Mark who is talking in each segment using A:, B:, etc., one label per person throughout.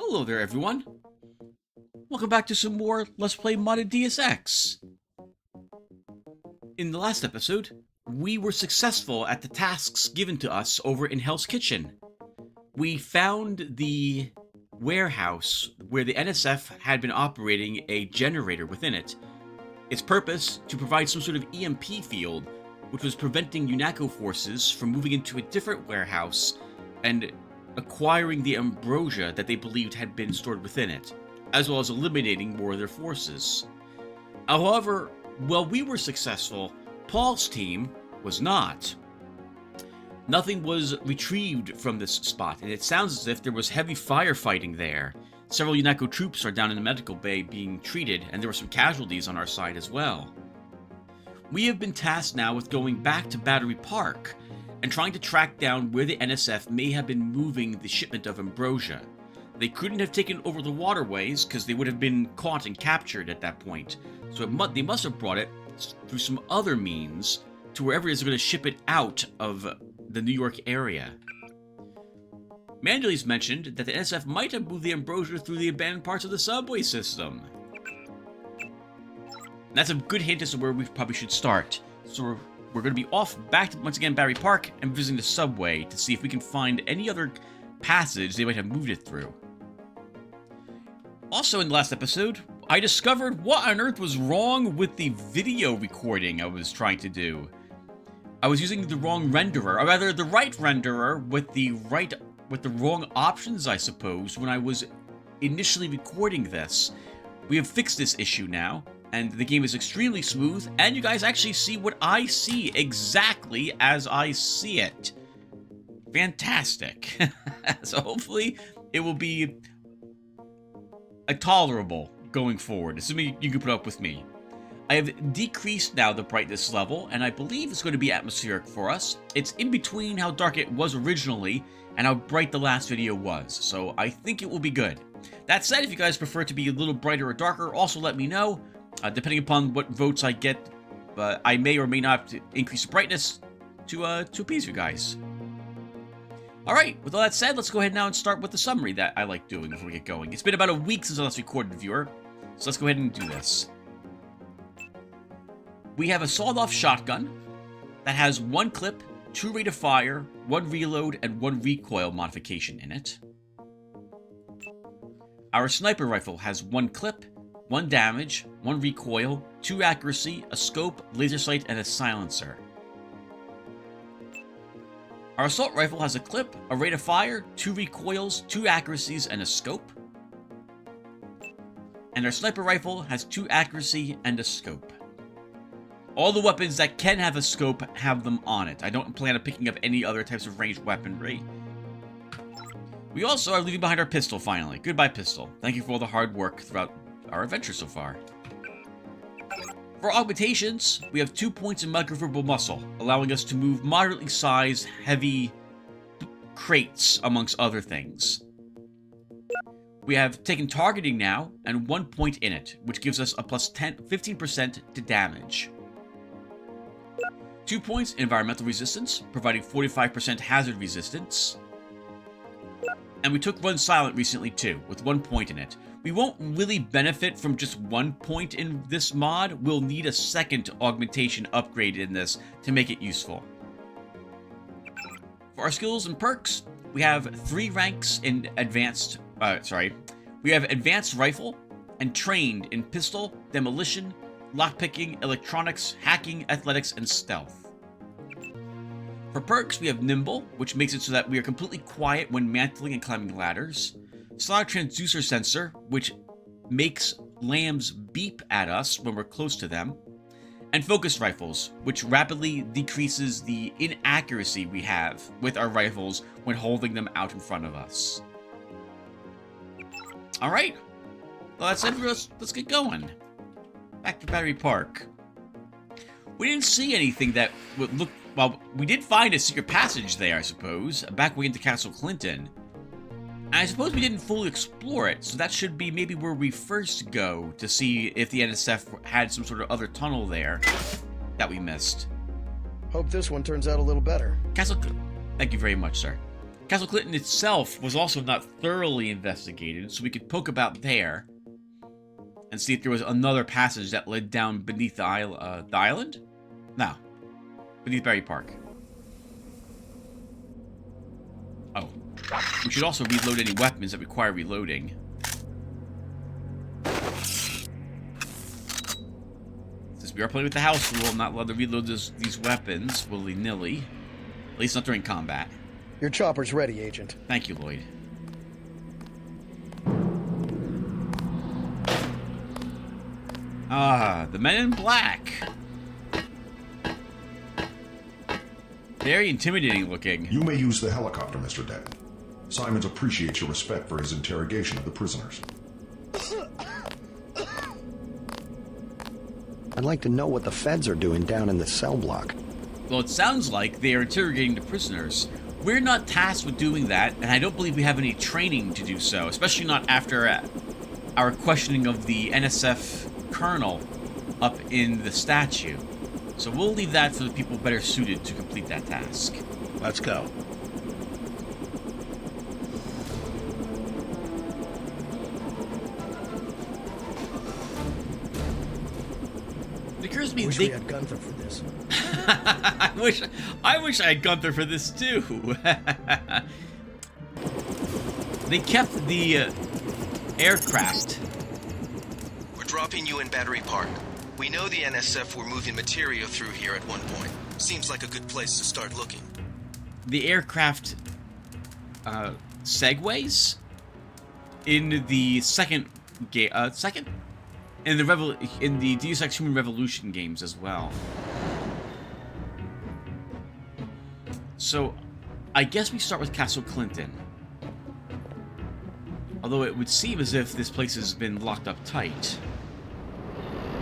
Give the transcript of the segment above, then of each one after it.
A: Hello there, everyone. Welcome back to some more Let's Play Modded Deus Ex. In the last episode, we were successful at the tasks given to us over in Hell's Kitchen. We found the warehouse where the NSF had been operating a generator within it. Its purpose, to provide some sort of EMP field, which was preventing UNACO forces from moving into a different warehouse and acquiring the ambrosia that they believed had been stored within it, as well as eliminating more of their forces. However, while we were successful, Paul's team was not. Nothing was retrieved from this spot, and it sounds as if there was heavy firefighting there. Several UNACO troops are down in the medical bay being treated, and there were some casualties on our side as well. We have been tasked now with going back to Battery Park and trying to track down where the NSF may have been moving the shipment of ambrosia. They couldn't have taken over the waterways because they would have been caught and captured at that point, so they must have brought it through some other means to wherever it is going to ship it out of the New York area. Manderley's mentioned that the NSF might have moved the ambrosia through the abandoned parts of the subway system. And that's a good hint as to where we probably should start. So we're going to be off back to, once again, Battery Park and visiting the subway to see if we can find any other passage they might have moved it through. Also in the last episode, I discovered what on earth was wrong with the video recording I was trying to do. I was using the wrong renderer, or rather the right renderer with the wrong options, I suppose, when I was initially recording this. We have fixed this issue now, and the game is extremely smooth, and you guys actually see what I see exactly as I see it. Fantastic. So hopefully it will be tolerable going forward, assuming you can put up with me. I have decreased now the brightness level, and I believe it's going to be atmospheric for us. It's in between how dark it was originally and how bright the last video was, so I think it will be good. That said, if you guys prefer it to be a little brighter or darker, also let me know. Depending upon what votes I get, I may or may not have to increase the brightness to appease you guys. Alright, with all that said, let's go ahead now and start with the summary that I like doing before we get going. It's been about a week since I last recorded, viewer, so let's go ahead and do this. We have a sawed-off shotgun that has 1 clip, 2 rate of fire, 1 reload, and 1 recoil modification in it. Our sniper rifle has 1 clip, 1 damage, 1 recoil, 2 accuracy, a scope, laser sight, and a silencer. Our assault rifle has a clip, a rate of fire, 2 recoils, 2 accuracies, and a scope. And our sniper rifle has 2 accuracy and a scope. All the weapons that can have a scope have them on it. I don't plan on picking up any other types of ranged weaponry. We also are leaving behind our pistol finally. Goodbye, pistol. Thank you for all the hard work throughout our adventure so far. For augmentations, we have 2 points in microfibril muscle, allowing us to move moderately sized, heavy crates, amongst other things. We have taken targeting now, and 1 point in it, which gives us a plus 15% to damage. 2 points in environmental resistance, providing 45% hazard resistance. And we took Run Silent recently too, with 1 point in it. We won't really benefit from just 1 point in this mod. We'll need a second augmentation upgrade in this to make it useful. For our skills and perks, we have 3 ranks in advanced, we have advanced rifle and trained in pistol, demolition, lockpicking, electronics, hacking, athletics, and stealth. For perks, we have nimble, which makes it so that we are completely quiet when mantling and climbing ladders. Slaughter transducer sensor, which makes lambs beep at us when we're close to them. And focus rifles, which rapidly decreases the inaccuracy we have with our rifles when holding them out in front of us. Alright, well that's it. Let's get going. Back to Battery Park. We didn't see anything that would look... Well, we did find a secret passage there, I suppose, back way into Castle Clinton. And I suppose we didn't fully explore it, so that should be maybe where we first go to see if the NSF had some sort of other tunnel there that we missed.
B: Hope this one turns out a little better.
A: Castle... Thank you very much, sir. Castle Clinton itself was also not thoroughly investigated, so we could poke about there and see if there was another passage that led down beneath the island? No. Beneath Berry Park. Oh. We should also reload any weapons that require reloading. Since we are playing with the house rule, I'm not allowed to reload these weapons willy-nilly. At least not during combat.
B: Your chopper's ready, Agent.
A: Thank you, Lloyd. Ah, the men in black. Very intimidating looking.
C: You may use the helicopter, Mr. Denton. Simons appreciates your respect for his interrogation of the prisoners.
B: I'd like to know what the feds are doing down in the cell block.
A: Well, it sounds like they are interrogating the prisoners. We're not tasked with doing that, and I don't believe we have any training to do so, especially not after our questioning of the NSF colonel up in the statue. So we'll leave that for the people better suited to complete that task.
B: Let's go.
A: It occurs to me
B: we had Gunther for this.
A: I wish I had Gunther for this too. They kept the aircraft.
D: We're dropping you in Battery Park. We know the NSF were moving material through here at one point. Seems like a good place to start looking.
A: The aircraft segways in the second game, in the Deus Ex Human Revolution games as well. So, I guess we start with Castle Clinton. Although it would seem as if this place has been locked up tight.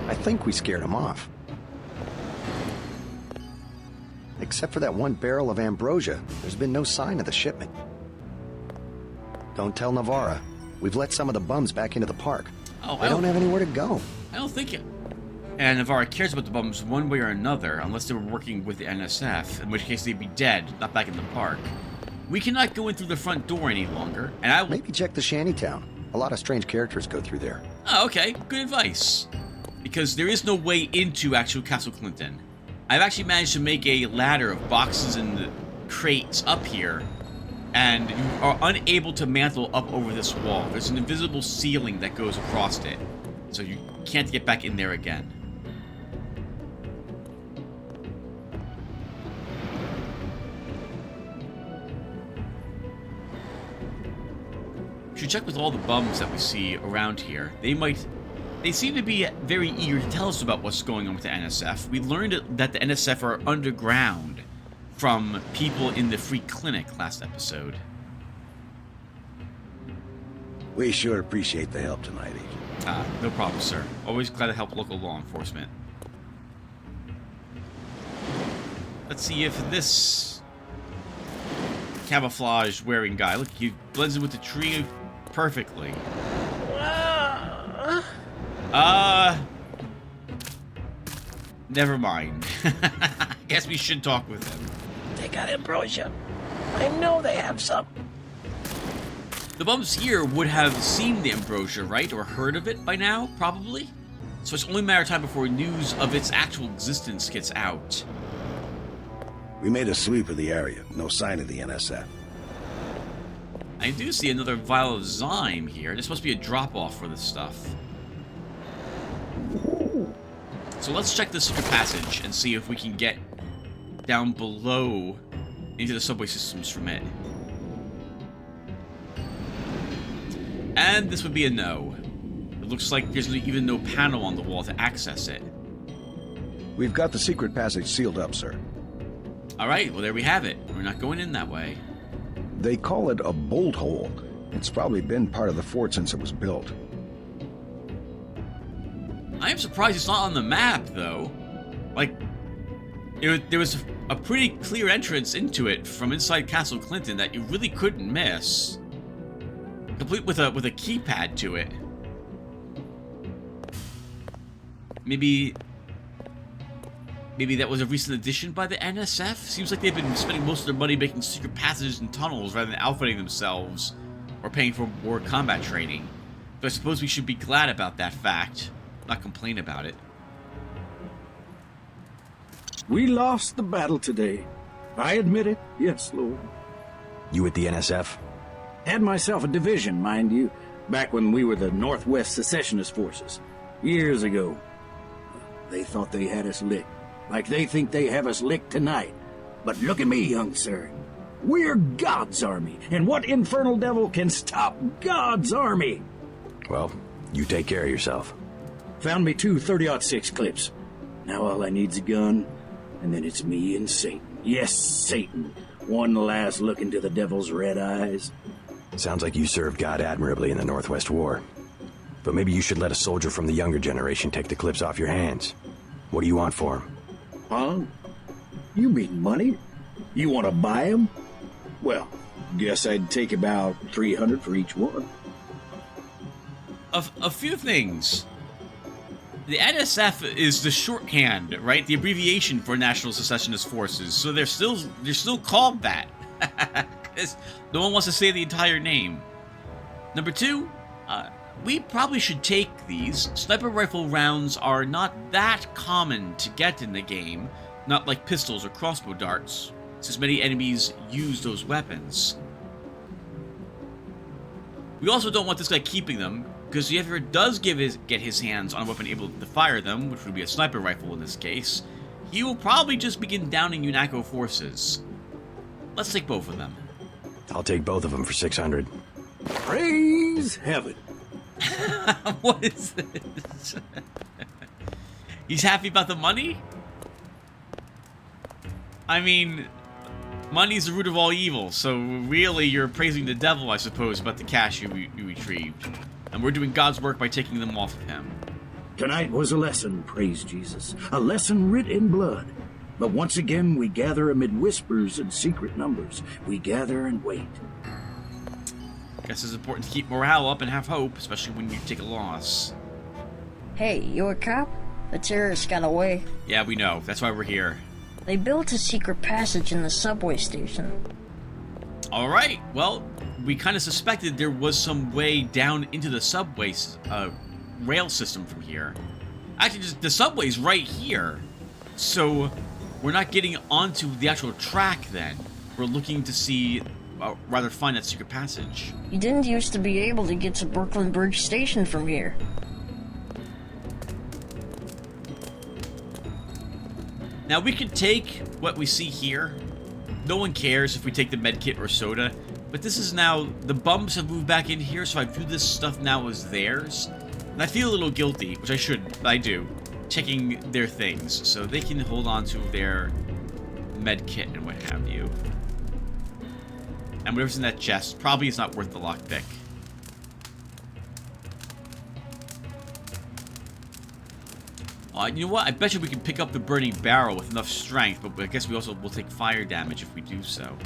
B: I think we scared him off. Except for that one barrel of ambrosia, there's been no sign of the shipment. Don't tell Navarra. We've let some of the bums back into the park.
A: Oh,
B: they don't have anywhere to go.
A: I don't think it. And Navarra cares about the bums one way or another, unless they were working with the NSF, in which case they'd be dead, not back in the park. We cannot go in through the front door any longer, and I will...
B: Maybe check the shantytown. A lot of strange characters go through there.
A: Oh, okay. Good advice. Because there is no way into actual Castle Clinton. I've actually managed to make a ladder of boxes and crates up here, and you are unable to mantle up over this wall. There's an invisible ceiling that goes across it, so you can't get back in there again. We should check with all the bums that we see around here. They seem to be very eager to tell us about what's going on with the NSF. We learned that the NSF are underground from people in the free clinic last episode.
E: We sure appreciate the help tonight, Agent.
A: No problem, sir. Always glad to help local law enforcement. Let's see if this camouflage-wearing guy... Look, he blends in with the tree perfectly. Never mind. Guess we should talk with him.
F: They got ambrosia. I know they have some.
A: The bums here would have seen the ambrosia, right? Or heard of it by now, probably? So it's only a matter of time before news of its actual existence gets out.
E: We made a sweep of the area. No sign of the NSF.
A: I do see another vial of Zyme here. There's supposed to be a drop-off for this stuff. So let's check this secret passage and see if we can get down below into the subway systems from it. And this would be a no. It looks like there's even no panel on the wall to access it.
E: We've got the secret passage sealed up, sir.
A: Alright, well there we have it. We're not going in that way.
E: They call it a bolt hole. It's probably been part of the fort since it was built.
A: I am surprised it's not on the map, though. Like, there was a pretty clear entrance into it from inside Castle Clinton that you really couldn't miss. Complete with a keypad to it. Maybe that was a recent addition by the NSF? Seems like they've been spending most of their money making secret passages and tunnels rather than outfitting themselves or paying for war combat training. So I suppose we should be glad about that fact, not complain about it.
G: We lost the battle today. I admit it. Yes, Lord.
B: You with the NSF?
G: Had myself a division, mind you, back when we were the Northwest Secessionist Forces. Years ago. They thought they had us licked. Like they think they have us licked tonight. But look at me, young sir. We're God's army. And what infernal devil can stop God's army?
B: Well, you take care of yourself.
G: Found me 2 30-06 clips. Now all I need's a gun, and then it's me and Satan. Yes, Satan. One last look into the devil's red eyes.
B: Sounds like you served God admirably in the Northwest War. But maybe you should let a soldier from the younger generation take the clips off your hands. What do you want for him?
G: Huh? You mean money? You want to buy 'em? Well, guess I'd take about 300 for each one.
A: A few things. The NSF is the shorthand, right? The abbreviation for National Secessionist Forces. So they're still called that. 'Cause no one wants to say the entire name. Number 2, we probably should take these. Sniper rifle rounds are not that common to get in the game, not like pistols or crossbow darts, since many enemies use those weapons. We also don't want this guy keeping them, because if he ever does get his hands on a weapon able to fire them, which would be a sniper rifle in this case, he will probably just begin downing UNACO forces. Let's take both of them.
B: I'll take both of them for 600.
G: Praise heaven.
A: What is this? He's happy about the money? I mean, money's the root of all evil, so really you're praising the devil, I suppose, about the cash you retrieved. And we're doing God's work by taking them off of him.
G: Tonight was a lesson, praise Jesus. A lesson writ in blood. But once again we gather amid whispers and secret numbers. We gather and wait.
A: Guess it's important to keep morale up and have hope, especially when you take a loss.
H: Hey, you a cop? The terrorists got away.
A: Yeah, we know. That's why we're here.
H: They built a secret passage in the subway station.
A: Alright, well, we kind of suspected there was some way down into the subway rail system from here. Actually, the subway's right here. So, we're not getting onto the actual track then. We're looking to see, rather find that secret passage.
H: You didn't used to be able to get to Brooklyn Bridge Station from here.
A: Now, we could take what we see here. No one cares if we take the medkit or soda. But this is now, the bumps have moved back in here, so I view this stuff now as theirs. And I feel a little guilty, which I should, I do, taking their things. So they can hold on to their medkit and what have you. And whatever's in that chest probably is not worth the lockpick. You know what? I bet you we can pick up the burning barrel with enough strength, but I guess we also will take fire damage if we do so.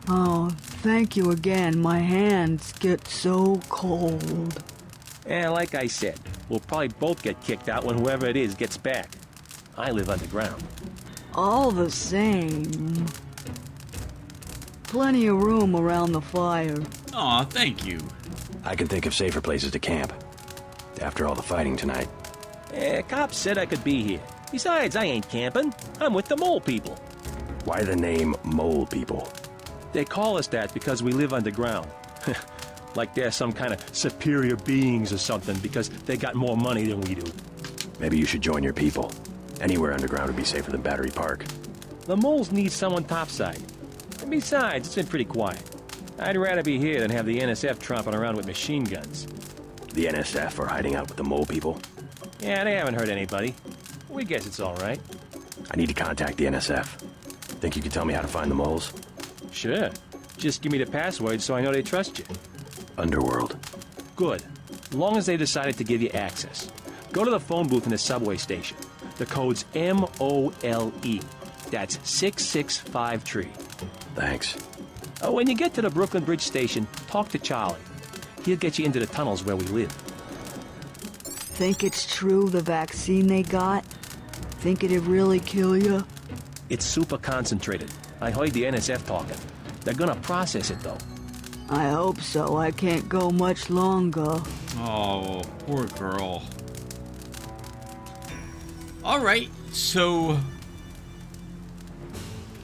I: Oh, thank you again. My hands get so cold.
J: Yeah, like I said, we'll probably both get kicked out when whoever it is gets back. I live underground.
I: All the same. Plenty of room around the fire.
A: Aw, thank you.
B: I can think of safer places to camp. After all the fighting tonight.
J: Cops said I could be here. Besides, I ain't camping. I'm with the mole people.
B: Why the name Mole People?
J: They call us that because we live underground. Like they're some kind of superior beings or something because they got more money than we do.
B: Maybe you should join your people. Anywhere underground would be safer than Battery Park.
J: The moles need someone topside. And besides, it's been pretty quiet. I'd rather be here than have the NSF tromping around with machine guns.
B: The NSF are hiding out with the Mole People?
J: Yeah, they haven't hurt anybody. We guess it's all right.
B: I need to contact the NSF. Think you could tell me how to find the moles?
J: Sure. Just give me the password so I know they trust you.
B: Underworld.
J: Good. Long as they decided to give you access. Go to the phone booth in the subway station. The code's MOOLLEE. That's 6653.
B: Thanks.
J: When you get to the Brooklyn Bridge Station, talk to Charlie. He'll get you into the tunnels where we live.
I: Think it's true, the vaccine they got? think it'd really kill you?
J: It's super concentrated. I heard the NSF talking. They're gonna process it, though.
I: I hope so. I can't go much longer.
A: Oh, poor girl. Alright, so...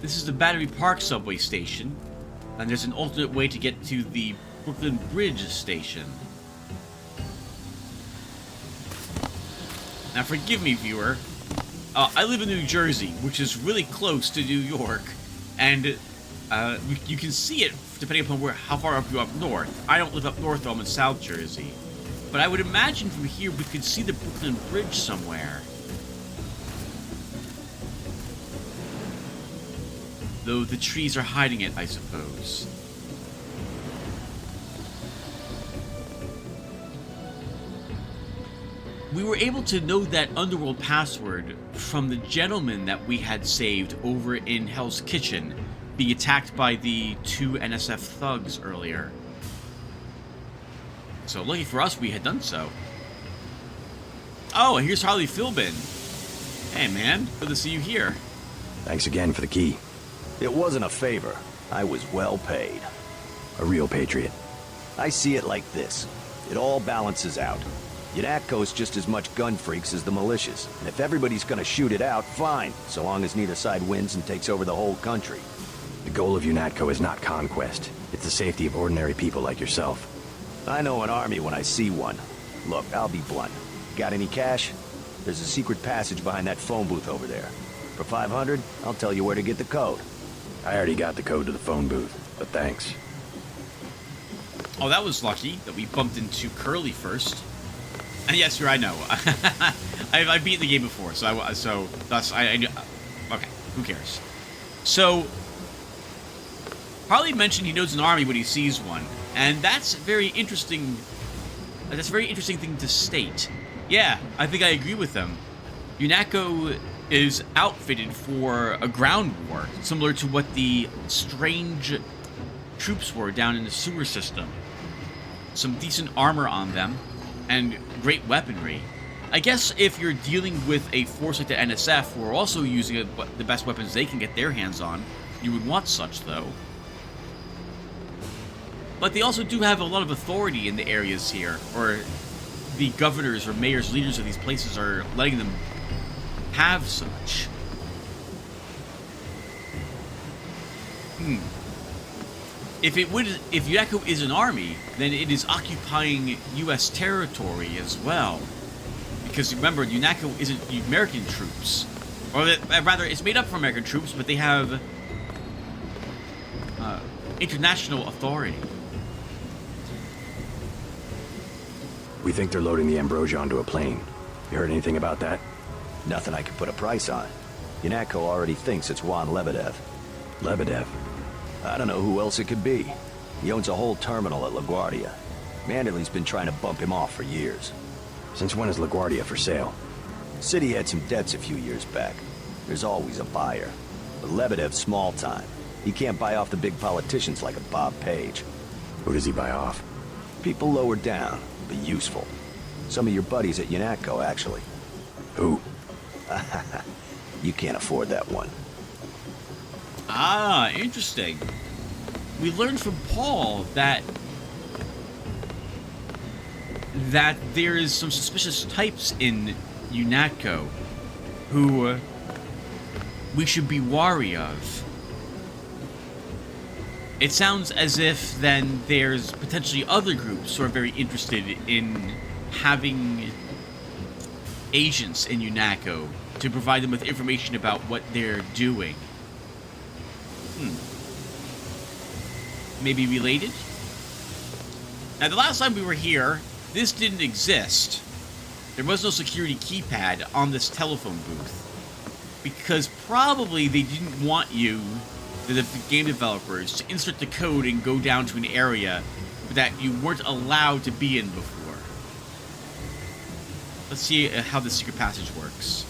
A: this is the Battery Park subway station. And there's an alternate way to get to the Brooklyn Bridge station. Now forgive me, viewer. I live in New Jersey, which is really close to New York. And you can see it depending upon how far up you are up north. I don't live up north, though. I'm in South Jersey. But I would imagine from here we could see the Brooklyn Bridge somewhere. Though the trees are hiding it, I suppose. We were able to know that underworld password from the gentleman that we had saved over in Hell's Kitchen, being attacked by the 2 NSF thugs earlier. So lucky for us, we had done so. Oh, here's Harley Philbin. Hey man, good to see you here.
B: Thanks again for the key.
K: It wasn't a favor. I was well paid.
B: A real patriot.
K: I see it like this. It all balances out. UNATCO's just as much gun freaks as the militias, and if everybody's gonna shoot it out, fine, so long as neither side wins and takes over the whole country.
B: The goal of UNATCO is not conquest. It's the safety of ordinary people like yourself.
K: I know an army when I see one. Look, I'll be blunt. Got any cash? There's a secret passage behind that phone booth over there. For 500, I'll tell you where to get the code.
B: I already got the code to the phone booth, but thanks.
A: Oh, that was lucky that we bumped into Curly first. And yes, I know. I've beaten the game before, so thus I okay, who cares? So Harley mentioned he knows an army when he sees one, and that's very interesting. That's a very interesting thing to state. Yeah, I think I agree with them. UNATCO is outfitted for a ground war, similar to what the strange troops were down in the sewer system. Some decent armor on them, and great weaponry. I guess if you're dealing with a force like the NSF, who are also using the best weapons they can get their hands on, you would want such, though. But they also do have a lot of authority in the areas here, or the governors or mayors, leaders of these places are letting them have such. If UNATCO is an army, then it is occupying U.S. territory as well. Because remember, UNATCO isn't American troops. Or rather, it's made up from American troops, but they have international authority.
B: We think they're loading the Ambrosia onto a plane. You heard anything about that?
K: Nothing I can put a price on. UNATCO already thinks it's Juan Lebedev.
B: Lebedev?
K: I don't know who else it could be. He owns a whole terminal at LaGuardia. Manderley's been trying to bump him off for years.
B: Since when is LaGuardia for sale?
K: The city had some debts a few years back. There's always a buyer. But Lebedev's small time. He can't buy off the big politicians like a Bob Page.
B: Who does he buy off?
K: People lower down, but useful. Some of your buddies at UNATCO, actually.
B: Who?
K: You can't afford that one.
A: Ah, interesting. We learned from Paul that there is some suspicious types in UNATCO who we should be wary of. It sounds as if then there's potentially other groups who are very interested in having agents in UNATCO to provide them with information about what they're doing. Maybe related? Now, the last time we were here, this didn't exist. There was no security keypad on this telephone booth. Because probably they didn't want you, the game developers, to insert the code and go down to an area that you weren't allowed to be in before. Let's see how the secret passage works.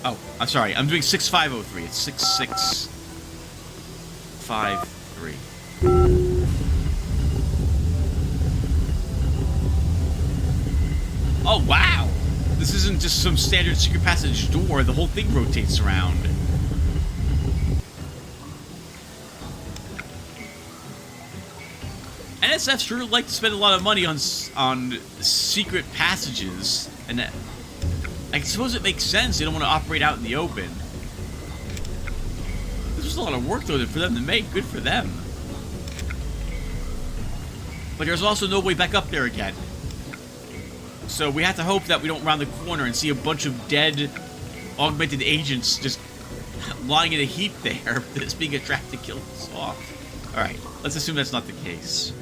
A: Oh, I'm sorry. I'm doing 6503. It's 66. 553. Oh, wow! This isn't just some standard secret passage door. The whole thing rotates around. NSF sure like to spend a lot of money on secret passages, and that, I suppose it makes sense. They don't want to operate out in the open. This was a lot of work, though, for them to make. Good for them. But there's also no way back up there again. So we have to hope that we don't round the corner and see a bunch of dead augmented agents just lying in a heap there that's being attracted to kill us off. Alright, let's assume that's not the case.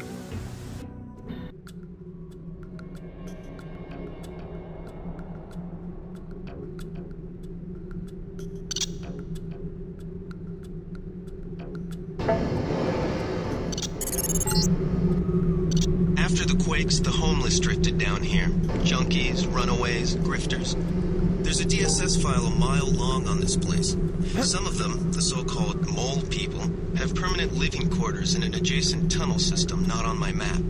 D: After the quakes, the homeless drifted down here. Junkies, runaways, grifters. There's a DSS file a mile long on this place. Some of them, the so-called mole people, have permanent living quarters in an adjacent tunnel system not on my map.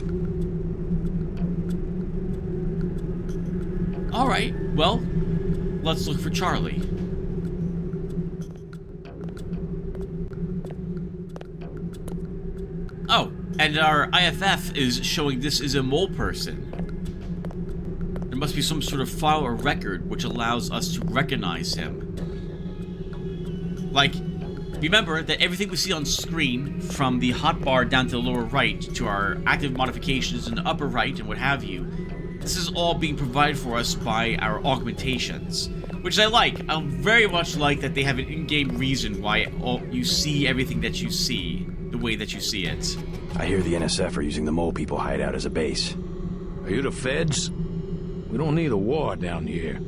A: Alright, well, let's look for Charlie. Oh, and our IFF is showing this is a mole person. There must be some sort of file or record which allows us to recognize him. Like, remember that everything we see on screen, from the hotbar down to the lower right, to our active modifications in the upper right and what have you, this is all being provided for us by our augmentations. Which I like. I very much like that they have an in-game reason why you see everything that you see, the way that you see it.
B: I hear the NSF are using the mole people hideout as a base.
G: Are you the feds? We don't need a war down here.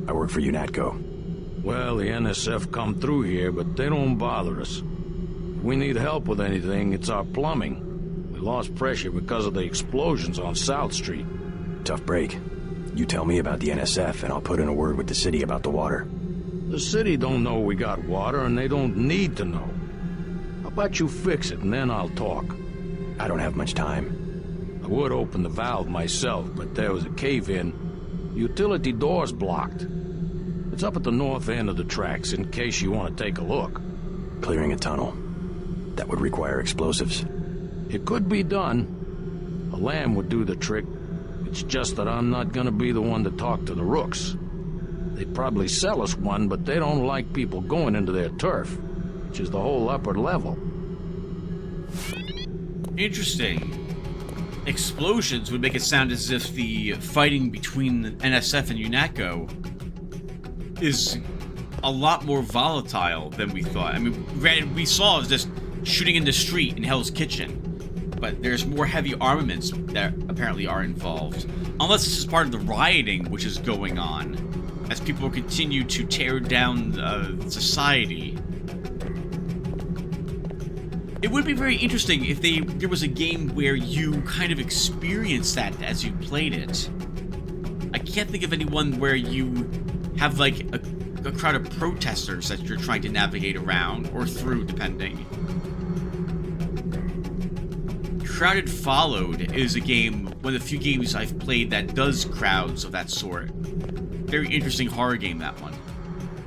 B: I work for UNATCO.
G: Well, the NSF come through here, but they don't bother us. If we need help with anything, it's our plumbing. We lost pressure because of the explosions on South Street.
B: Tough break. You tell me about the NSF, and I'll put in a word with the city about the water.
G: The city don't know we got water, and they don't need to know. How about you fix it, and then I'll talk?
B: I don't have much time.
G: I would open the valve myself, but there was a cave-in. The utility door's blocked. It's up at the north end of the tracks, in case you want to take a look.
B: Clearing a tunnel. That would require explosives.
G: It could be done. A lamb would do the trick. It's just that I'm not gonna be the one to talk to the rooks. They'd probably sell us one, but they don't like people going into their turf, which is the whole upper level.
A: Interesting. Explosions would make it sound as if the fighting between NSF and UNATCO is a lot more volatile than we thought. I mean, granted, we saw just shooting in the street in Hell's Kitchen, but there's more heavy armaments that apparently are involved. Unless this is part of the rioting which is going on, as people continue to tear down society. It would be very interesting if there was a game where you kind of experienced that as you played it. I can't think of anyone where you have like a crowd of protesters that you're trying to navigate around, or through, depending. Crowded Followed is a game, one of the few games I've played that does crowds of that sort. Very interesting horror game, that one.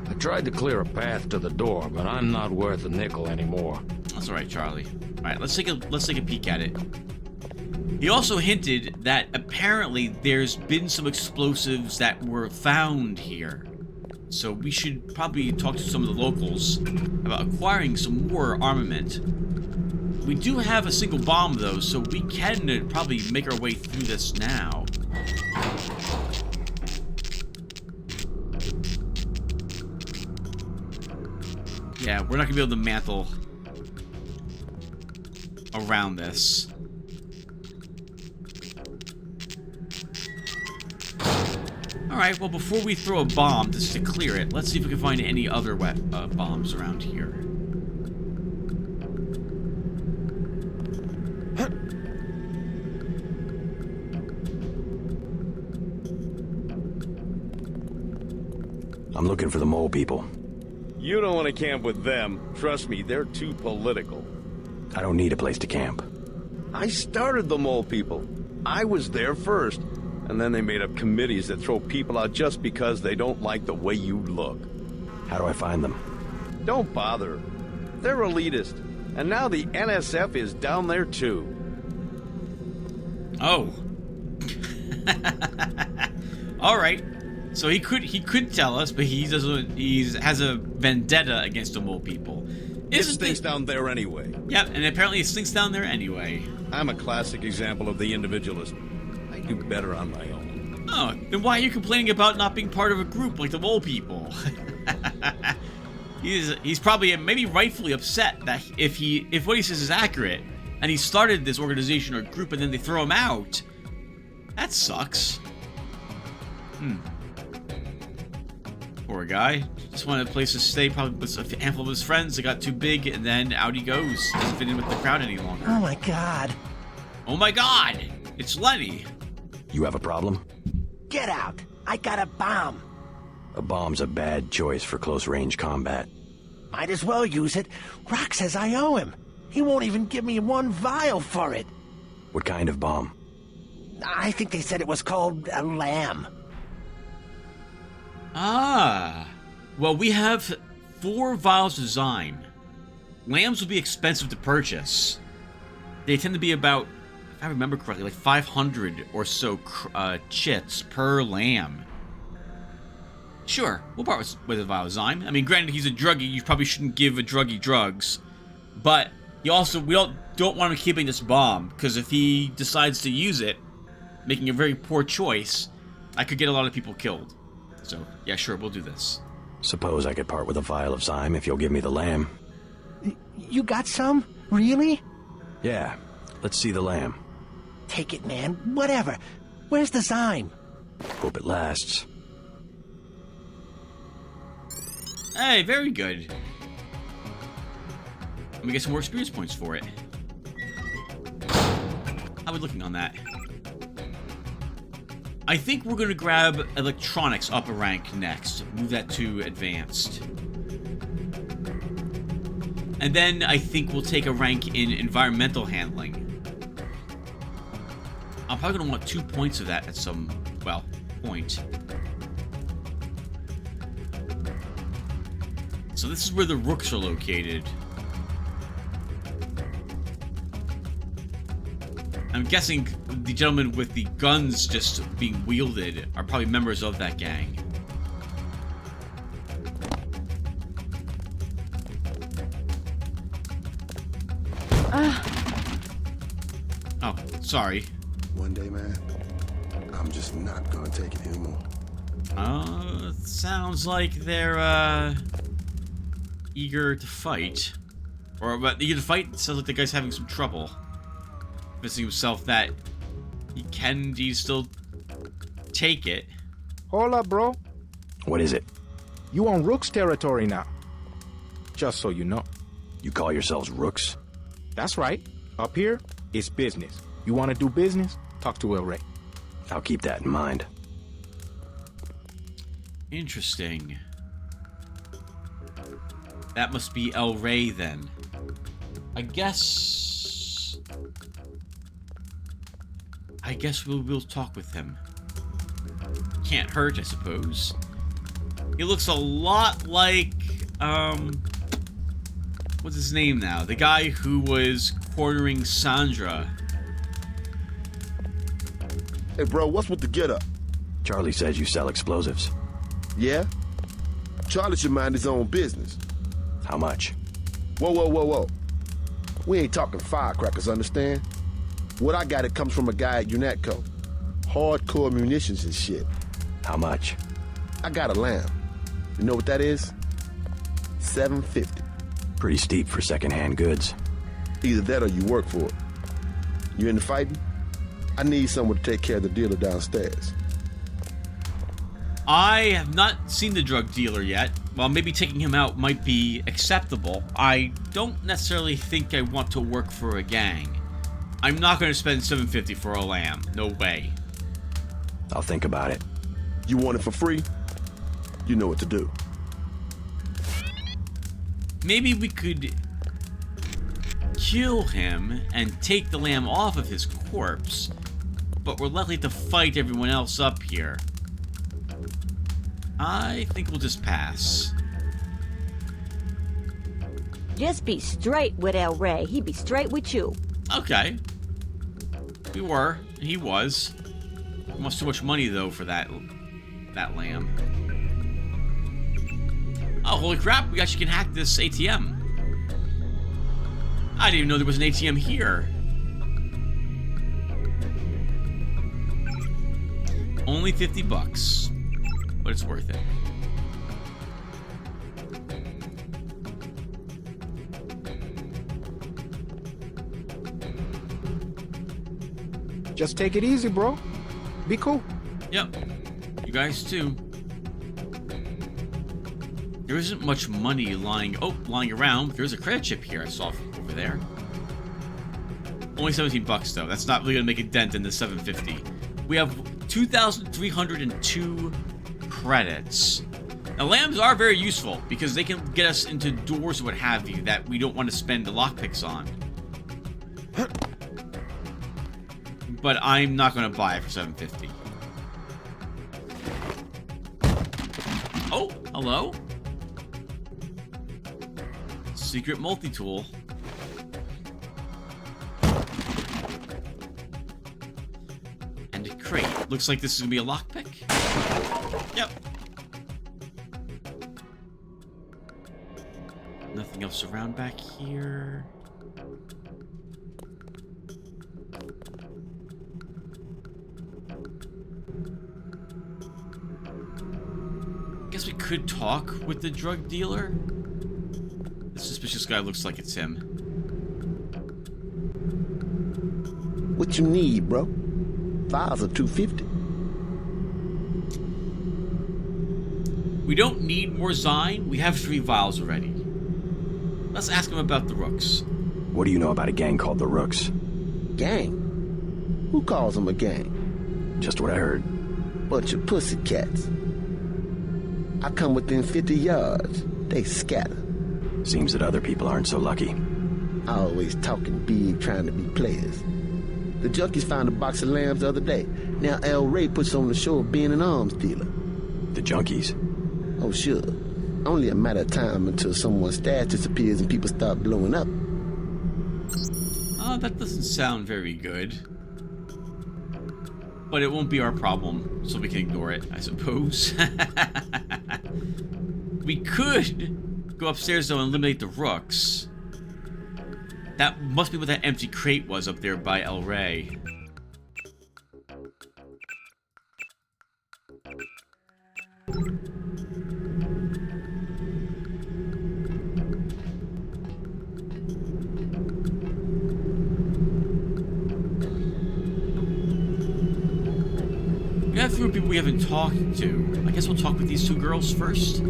G: I tried to clear a path to the door, but I'm not worth a nickel anymore.
A: That's all right, Charlie. All right, let's take a peek at it. He also hinted that apparently there's been some explosives that were found here. So we should probably talk to some of the locals about acquiring some more armament. We do have a single bomb, though, so we can probably make our way through this now. Yeah, we're not gonna be able to mantle around this. Alright, well, before we throw a bomb, just to clear it, let's see if we can find any other bombs around here.
B: I'm looking for the mole people.
L: You don't want to camp with them. Trust me, they're too political.
B: I don't need a place to camp.
L: I started the mole people. I was there first. And then they made up committees that throw people out just because they don't like the way you look.
B: How do I find them?
L: Don't bother. They're elitist. And now the NSF is down there too.
A: Oh. All right. So he could tell us, but he doesn't. He has a vendetta against the mole people.
L: It stinks down there anyway.
A: Yep, and apparently it stinks down there anyway.
L: I'm a classic example of the individualist. I do better on my own.
A: Oh, then why are you complaining about not being part of a group like the mole people? He's probably maybe rightfully upset that if what he says is accurate, and he started this organization or group and then they throw him out, that sucks. Poor guy. Just wanted a place to stay, probably with a handful of his friends. It got too big, and then out he goes. Doesn't fit in with the crowd any longer.
F: Oh my god.
A: Oh my god! It's Lenny.
B: You have a problem?
F: Get out. I got a bomb.
B: A bomb's a bad choice for close-range combat.
F: Might as well use it. Rock says I owe him. He won't even give me one vial for it.
B: What kind of bomb?
F: I think they said it was called a lamb.
A: Ah. Well, we have 4 vials of Zyme. Lambs will be expensive to purchase. They tend to be about, if I remember correctly, like 500 or so chits per lamb. Sure, we'll part with a vial of Zyme. I mean, granted, he's a druggie. You probably shouldn't give a druggie drugs. But we don't want him keeping this bomb, because if he decides to use it, making a very poor choice, I could get a lot of people killed. So, yeah, sure, we'll do this.
B: Suppose I could part with a vial of Zyme if you'll give me the lamb.
F: You got some? Really?
B: Yeah, let's see the lamb.
F: Take it, man. Whatever. Where's the Zyme?
B: Hope it lasts.
A: Hey, very good. Let me get some more experience points for it. How are we looking on that? I think we're going to grab electronics up a rank next. Move that to advanced. And then I think we'll take a rank in environmental handling. I'm probably going to want 2 points of that at some, well, point. So this is where the rooks are located. I'm guessing the gentlemen with the guns just being wielded are probably members of that gang. Oh, sorry.
M: One day, man, I'm just not gonna take it anymore.
A: Sounds like they're, eager to fight. Or, but eager to fight? Sounds like the guy's having some trouble. Convincing himself that he can still take it.
N: Hold up, bro.
B: What is it?
N: You on Rook's territory now. Just so you know.
B: You call yourselves Rooks?
N: That's right. Up here, it's business. You want to do business? Talk to El Rey.
B: I'll keep that in mind.
A: Interesting. That must be El Rey then. I guess we'll talk with him. Can't hurt, I suppose. He looks a lot like, what's his name now? The guy who was cornering Sandra.
M: Hey, bro, what's with the get-up?
B: Charlie says you sell explosives.
M: Yeah? Charlie should mind his own business.
B: How much?
M: Whoa, whoa, whoa, whoa. We ain't talking firecrackers, understand? What I got, it comes from a guy at UNATCO. Hardcore munitions and shit.
B: How much?
M: I got a lamb. You know what that is? $750.
B: Pretty steep for secondhand goods.
M: Either that or you work for it. You into fighting? I need someone to take care of the dealer downstairs.
A: I have not seen the drug dealer yet. While maybe taking him out might be acceptable, I don't necessarily think I want to work for a gang. I'm not going to spend $750 for a lamb. No way.
B: I'll think about it.
M: You want it for free? You know what to do.
A: Maybe we could kill him and take the lamb off of his corpse, but we're likely to fight everyone else up here. I think we'll just pass.
I: Just be straight with El Rey. He be straight with you.
A: Okay. We were. He was. Almost too much money, though, for that lamb. Oh, holy crap. We actually can hack this ATM. I didn't even know there was an ATM here. Only 50 bucks. But it's worth it.
N: Just take it easy, bro. Be cool.
A: Yep. You guys too. There isn't much money lying around, but there's a credit chip here I saw over there. Only 17 bucks though. That's not really gonna make a dent in the 750. We have 2,302 credits. Now lambs are very useful because they can get us into doors or what have you that we don't want to spend the lockpicks on. But I'm not going to buy it for 750. Oh, hello. Secret multi-tool. And a crate. Looks like this is going to be a lockpick. Yep. Nothing else around back here. Guess we could talk with the drug dealer. The suspicious guy looks like it's him.
M: What you need, bro? Files are $250.
A: We don't need more Zyme. We have 3 vials already. Let's ask him about the Rooks.
B: What do you know about a gang called the Rooks?
M: Gang? Who calls them a gang?
B: Just what I heard.
M: Bunch of pussycats. I come within 50 yards. They scatter.
B: Seems that other people aren't so lucky.
M: Always talking big, trying to be players. The junkies found a box of lambs the other day. Now El Rey puts on the show of being an arms dealer.
B: The junkies?
M: Oh, sure. Only a matter of time until someone's stash disappears and people start blowing up.
A: Oh, that doesn't sound very good. But it won't be our problem, so we can ignore it, I suppose. We could go upstairs, though, and eliminate the Rooks. That must be what that empty crate was up there by El Rey. We have 3 people we haven't talked to. I guess we'll talk with these 2 girls first.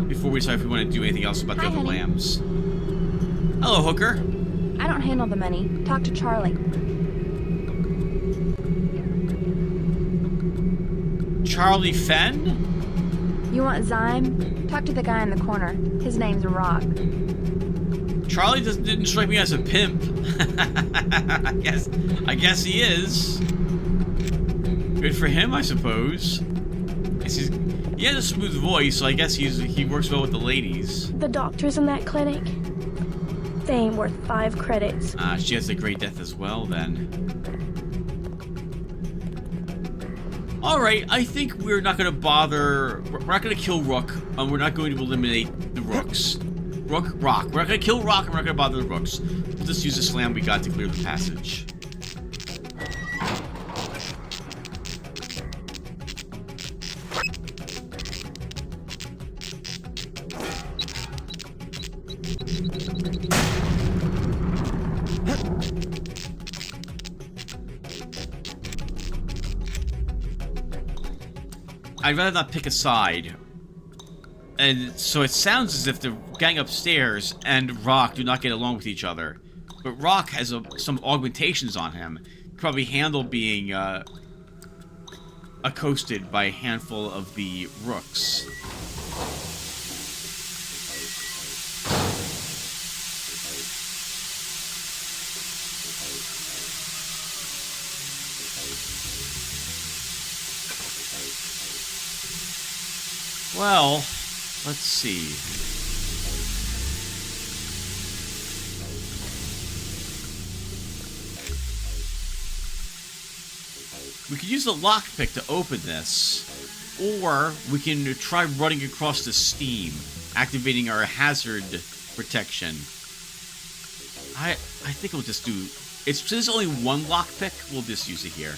A: Before we decide if we want to do anything else about the other lambs. Hello, hooker.
O: I don't handle the money. Talk to Charlie.
A: Charlie Fenn?
O: You want Zyme? Talk to the guy in the corner. His name's Rock.
A: Charlie didn't strike me as a pimp. I guess he is. Good for him, I suppose. He has a smooth voice, so I guess he works well with the ladies.
P: The doctors in that clinic, they ain't worth 5 credits.
A: She has a great death as well, then. Alright, I think we're not going to bother... We're not going to kill Rook, and we're not going to eliminate the Rooks. Rook, Rock. We're not going to kill Rock, and we're not going to bother the Rooks. We'll just use the slam we got to clear the passage. I'd rather not pick a side. And so it sounds as if the gang upstairs and Rock do not get along with each other. But Rock has some augmentations on him. Probably handle being accosted by a handful of the Rooks. Well, let's see. We could use a lockpick to open this, or we can try running across the steam, activating our hazard protection. I think we'll just do... Since there's only one lockpick, we'll just use it here.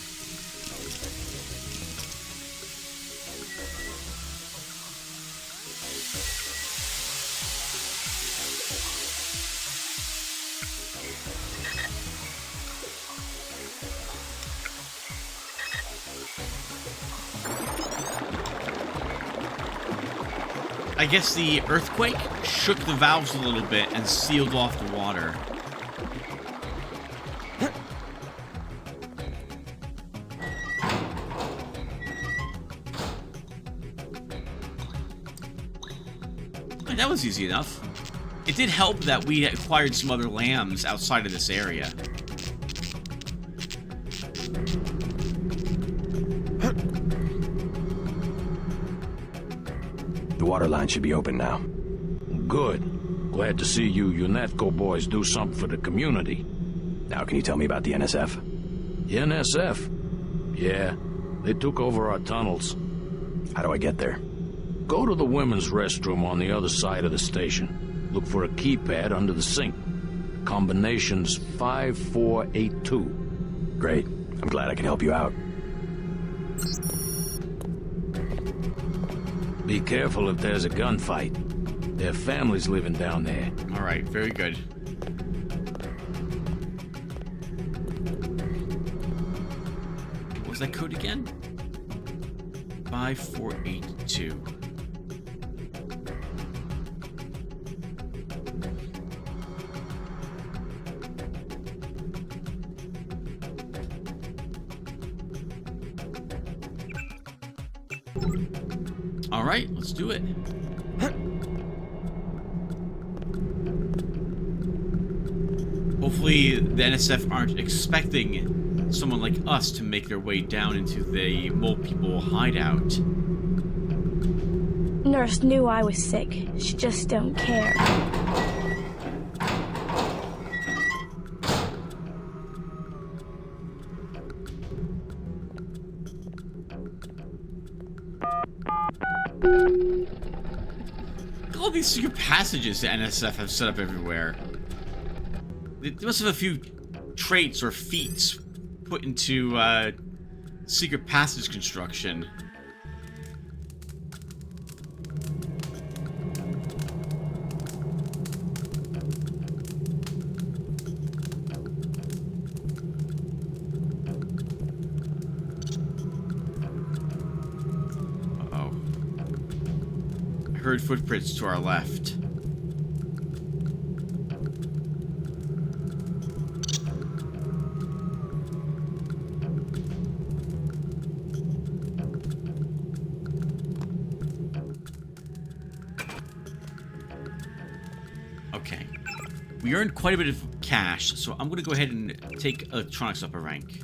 A: I guess the earthquake shook the valves a little bit and sealed off the water. That was easy enough. It did help that we acquired some other lambs outside of this area.
B: The water line should be open now.
Q: Good. Glad to see you UNETCO boys do something for the community.
B: Now, can you tell me about the NSF?
Q: The NSF? Yeah, they took over our tunnels.
B: How do I get there?
Q: Go to the women's restroom on the other side of the station. Look for a keypad under the sink. Combination's 5482.
B: Great. I'm glad I could help you out.
Q: Be careful if there's a gunfight. There are families living down there.
A: All right, very good. What was that code again? 5482. All right, let's do it. Hopefully the NSF aren't expecting someone like us to make their way down into the mole people hideout.
P: Nurse knew I was sick. She just don't care.
A: All these secret passages the NSF have set up everywhere. They must have a few traits or feats put into secret passage construction. Heard footprints to our left. Okay. We earned quite a bit of cash, so I'm going to go ahead and take electronics up a rank.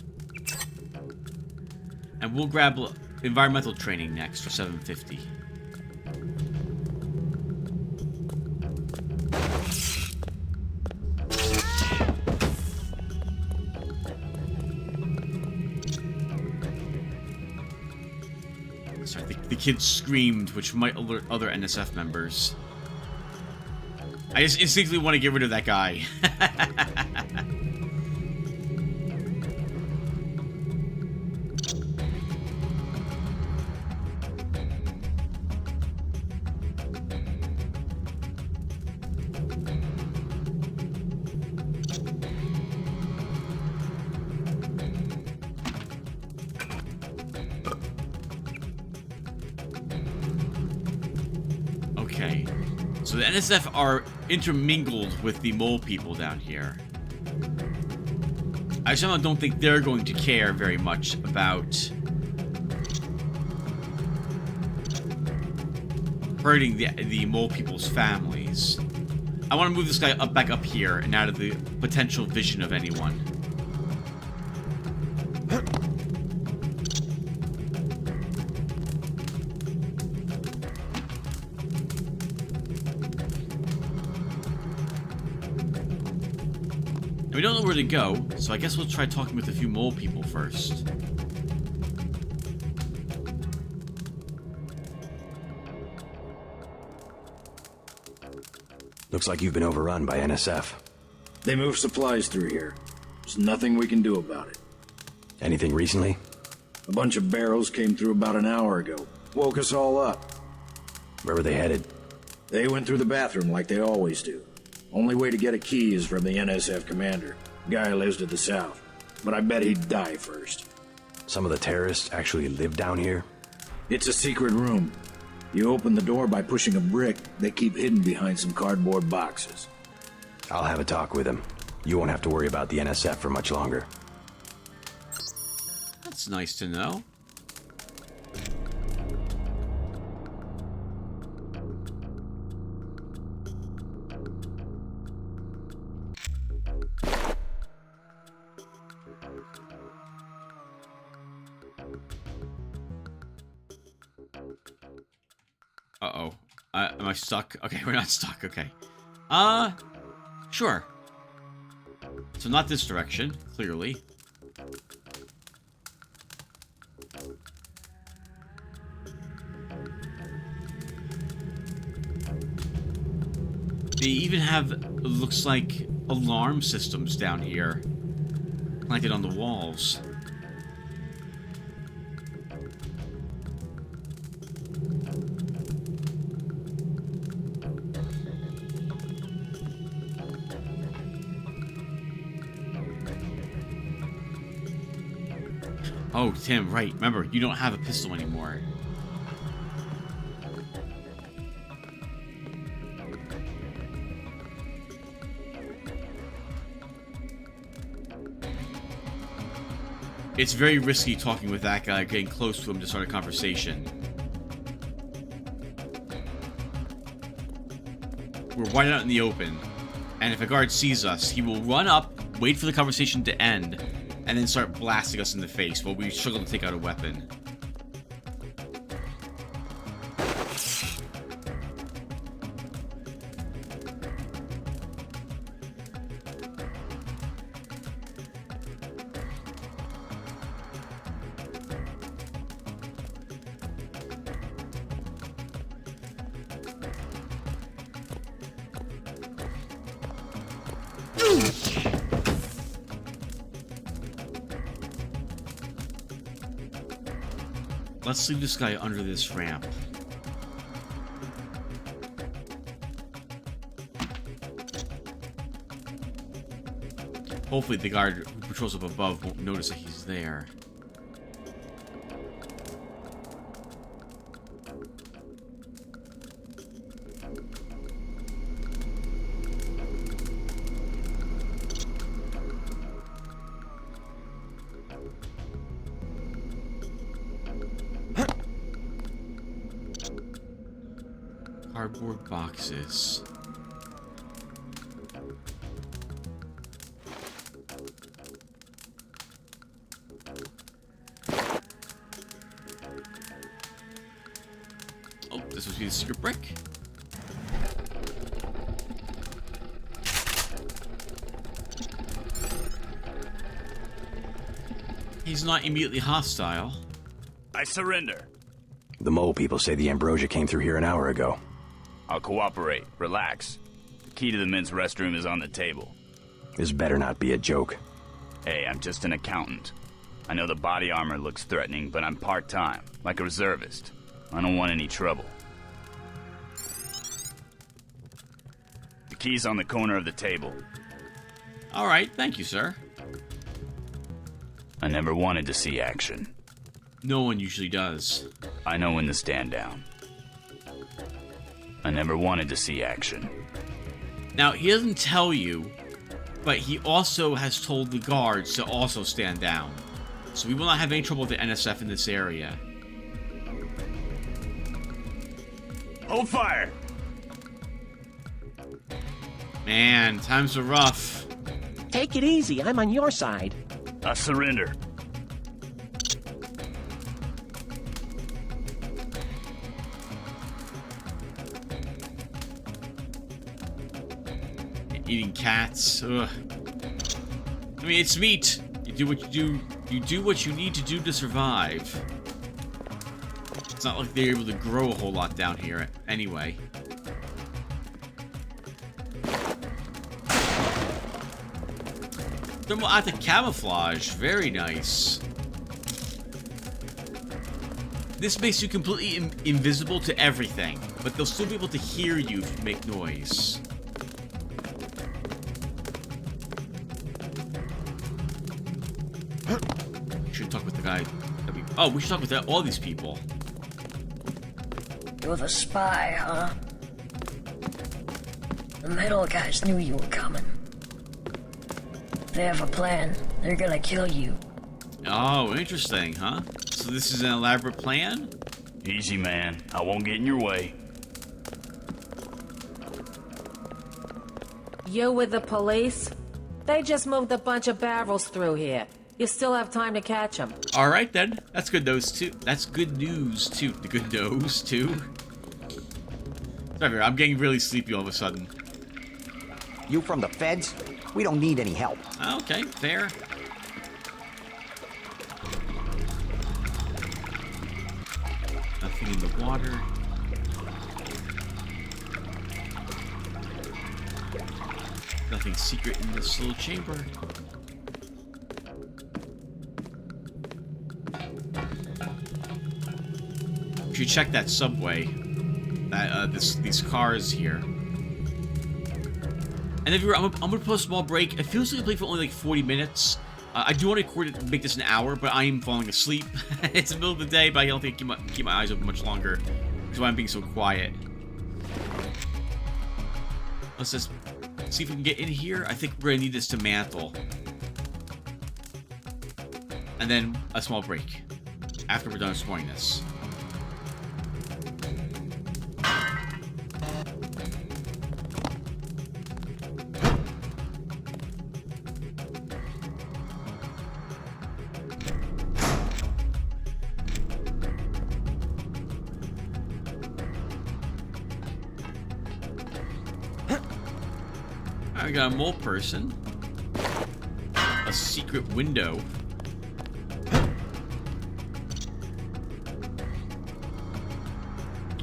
A: And we'll grab environmental training next for 750. The kid screamed, which might alert other NSF members. I just instinctively want to get rid of that guy. Okay, so the NSF are intermingled with the mole people down here. I somehow don't think they're going to care very much about hurting the mole people's families. I want to move this guy back up here and out of the potential vision of anyone. don't know where to go, so I guess we'll try talking with a few mole people first.
B: Looks like you've been overrun by NSF.
G: They move supplies through here. There's nothing we can do about it.
B: Anything recently?
G: A bunch of barrels came through about an hour ago. Woke us all up.
B: Where were they headed?
G: They went through the bathroom like they always do. Only way to get a key is from the NSF commander. Guy lives to the south. But I bet he'd die first.
B: Some of the terrorists actually live down here?
G: It's a secret room. You open the door by pushing a brick. They keep hidden behind some cardboard boxes.
B: I'll have a talk with them. You won't have to worry about the NSF for much longer.
A: That's nice to know. Uh-oh. Am I stuck? Okay, we're not stuck. Okay. Sure. So not this direction, clearly. They even have, looks like, alarm systems down here. Planted on the walls. Oh, Tim, right. Remember, you don't have a pistol anymore. It's very risky talking with that guy, getting close to him to start a conversation. We're right out in the open, and if a guard sees us, he will run up, wait for the conversation to end, and then start blasting us in the face while we struggle to take out a weapon. Let's leave this guy under this ramp. Hopefully the guard who patrols up above won't notice that he's there. Cardboard boxes. Oh, this must be the secret brick. He's not immediately hostile.
R: I surrender.
B: The mole people say the ambrosia came through here an hour ago.
R: I'll cooperate. Relax. The key to the men's restroom is on the table.
B: This better not be a joke.
R: Hey, I'm just an accountant. I know the body armor looks threatening, but I'm part-time, like a reservist. I don't want any trouble. The key's on the corner of the table.
A: All right, thank you, sir.
R: I never wanted to see action.
A: No one usually does.
R: I know when to stand down. I never wanted to see action.
A: Now, he doesn't tell you, but he also has told the guards to also stand down. So we will not have any trouble with the NSF in this area.
R: Hold fire!
A: Man, times are rough.
F: Take it easy, I'm on your side.
R: I surrender.
A: Eating cats. Ugh. I mean, it's meat. You do what you do. You do what you need to do to survive. It's not like they're able to grow a whole lot down here anyway. Thermal active camouflage. Very nice. This makes you completely invisible to everything, but they'll still be able to hear you if you make noise. We should talk with the guy. Oh, we should talk with all these people.
H: You're the spy, huh? The metal guys knew you were coming. They have a plan. They're gonna kill you.
A: Oh, interesting, huh? So this is an elaborate plan?
R: Easy, man. I won't get in your way.
S: You with the police? They just moved a bunch of barrels through here. You still have time to catch them.
A: All right, then. That's good news, too. That's good news, too. The good news, too. Sorry, I'm getting really sleepy all of a sudden.
T: You from the feds? We don't need any help.
A: Okay, fair. Nothing in the water. Nothing secret in this little chamber. You should check that subway. That these cars here. And if you're, I'm gonna put a small break. It feels like I played for only like 40 minutes. I do want to record it, make this an hour, but I am falling asleep. It's the middle of the day, but I don't think I can keep my eyes open much longer. That's why I'm being so quiet. Let's just see if we can get in here. I think we're gonna need this to mantle. And then a small break after we're done exploring this. I got a mole person. A secret window.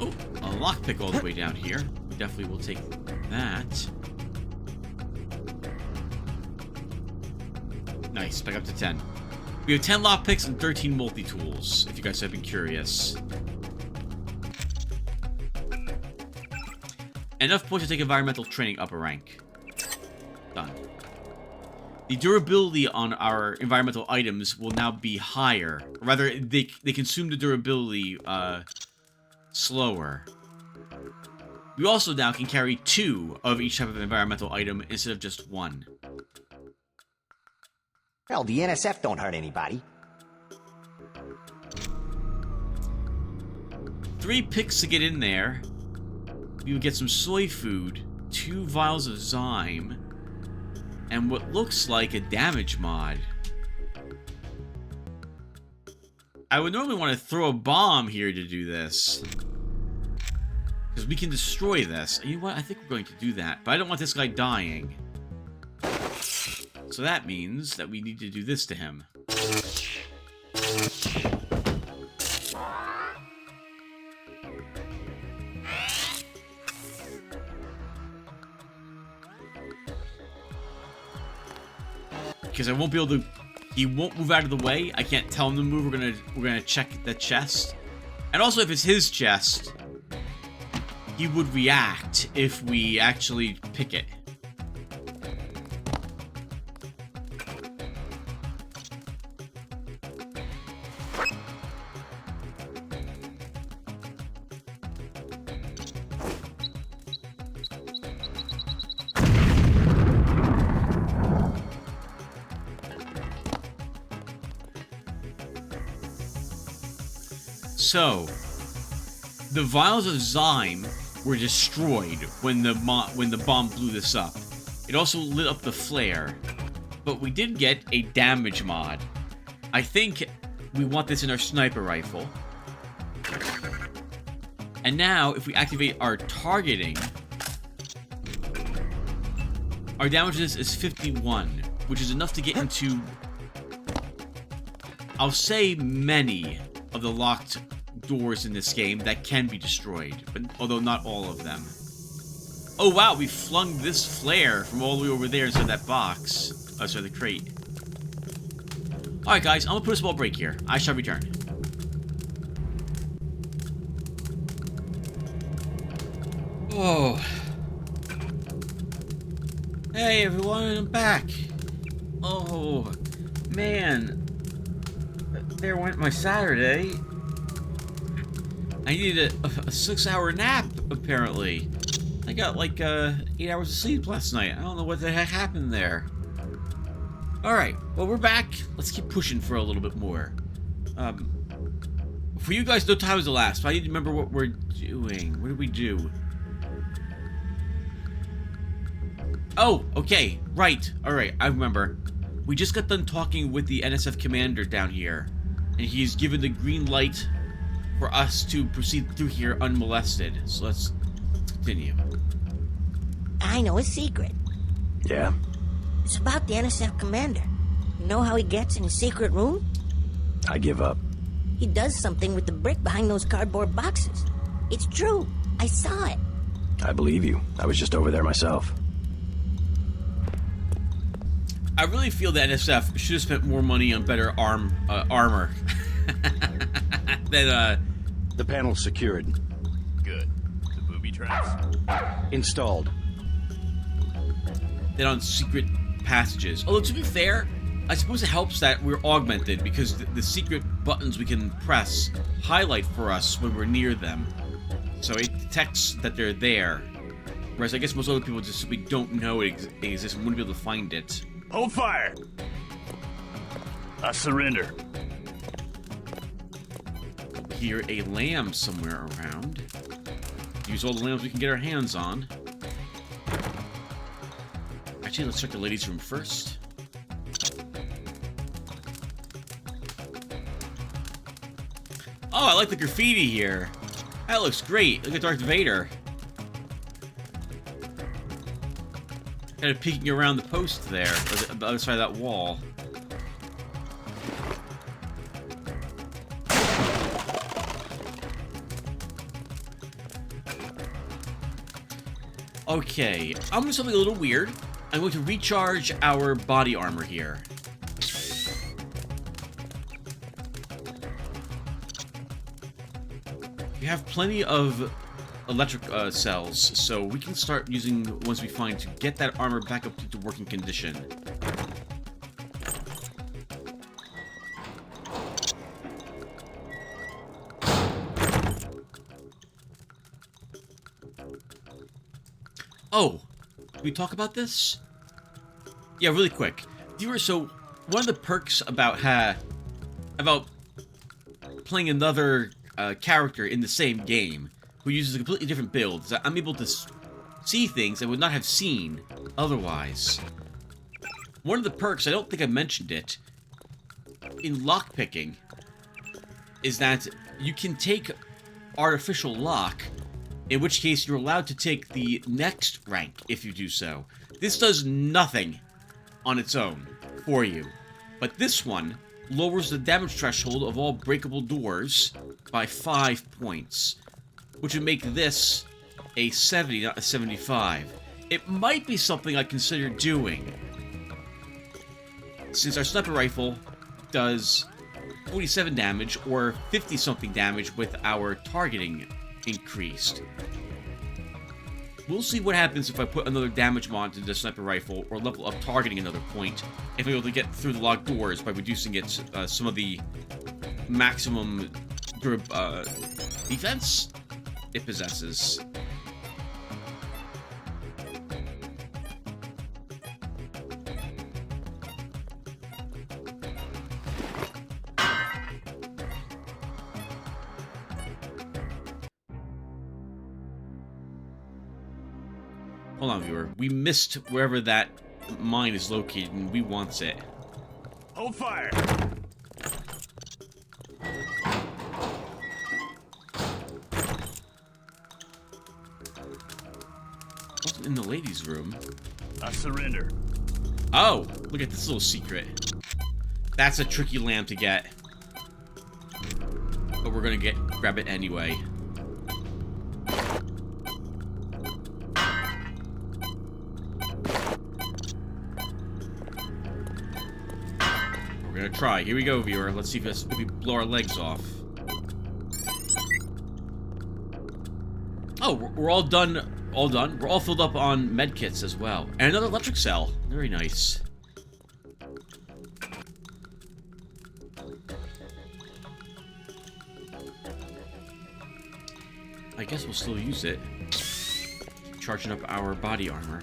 A: Oh, a lockpick all the way down here. We definitely will take that. Nice, back up to 10. We have 10 lockpicks and 13 multi-tools, if you guys have been curious. Enough points to take environmental training up a rank. Done. The durability on our environmental items will now be higher. Or rather, they consume the durability slower. We also now can carry 2 of each type of environmental item instead of just 1.
T: Hell, the NSF don't hurt anybody.
A: 3 picks to get in there. We would get some soy food, 2 vials of Zyme, and what looks like a damage mod. I would normally want to throw a bomb here to do this, because we can destroy this. You know what? I think we're going to do that, but I don't want this guy dying. So that means that we need to do this to him. Because I won't be able to. He won't move out of the way. I can't tell him to move. We're gonna check the chest, and also if it's his chest, he would react if we actually pick it. So, the vials of Zyme were destroyed when the bomb blew this up. It also lit up the flare, but we did get a damage mod. I think we want this in our sniper rifle. And now, if we activate our targeting, our damage is 51, which is enough to get into, I'll say, many of the locked doors in this game that can be destroyed, but although not all of them. Oh wow, we flung this flare from all the way over there inside that box. Oh, sorry, the crate. Alright guys, I'm gonna put a small break here. I shall return. Oh. Hey everyone, I'm back. Oh, man. There went my Saturday. I needed a 6-hour nap, apparently. I got like 8 hours of sleep last night. I don't know what the heck happened there. Alright, well we're back. Let's keep pushing for a little bit more. For you guys, no time has elapsed, but I need to remember what we're doing. What did we do? Oh, okay, right. Alright, I remember. We just got done talking with the NSF commander down here, and he's given the green light for us to proceed through here unmolested. So let's continue.
U: I know a secret.
B: Yeah?
U: It's about the NSF commander. You know how he gets in his secret room?
B: I give up.
U: He does something with the brick behind those cardboard boxes. It's true. I saw it.
B: I believe you. I was just over there myself.
A: I really feel the NSF should have spent more money on better armor. than,
G: The panel's secured.
R: Good. The booby traps?
G: Installed.
A: than on secret passages. Although, to be fair, I suppose it helps that we're augmented, because the secret buttons we can press highlight for us when we're near them. So it detects that they're there. Whereas I guess most other people just simply don't know it exists and wouldn't be able to find it.
R: Hold fire! I surrender.
A: Hear a lamb somewhere around. Use all the lambs we can get our hands on. Actually, let's check the ladies' room first. Oh, I like the graffiti here. That looks great. Look at Darth Vader. Kind of peeking around the post there, or the other side of that wall. Okay, I'm doing something a little weird. I'm going to recharge our body armor here. We have plenty of electric cells, so we can start using the ones we find to get that armor back up to working condition. Oh, can we talk about this? Yeah, really quick. So one of the perks about playing another character in the same game who uses a completely different build is that I'm able to see things I would not have seen otherwise. One of the perks, I don't think I mentioned it, in lockpicking, is that you can take artificial lock, in which case you're allowed to take the next rank if you do so. This does nothing on its own for you, but this one lowers the damage threshold of all breakable doors by 5 points, which would make this a 70, not a 75. It might be something I consider doing, since our sniper rifle does 47 damage or 50-something damage with our targeting increased. We'll see what happens if I put another damage mod to the sniper rifle or level up targeting another point, if I'm able to get through the locked doors by reducing its some of the maximum defense it possesses. Hold on, viewer. We missed wherever that mine is located, and we wants it.
R: Hold fire!
A: Wasn't in the ladies' room.
R: I surrender.
A: Oh, look at this little secret. That's a tricky lamp to get. But we're gonna grab it anyway. We're gonna try. Here we go, viewer. Let's see if we blow our legs off. Oh, we're all done. All done. We're all filled up on medkits as well. And another electric cell. Very nice. I guess we'll still use it. Charging up our body armor.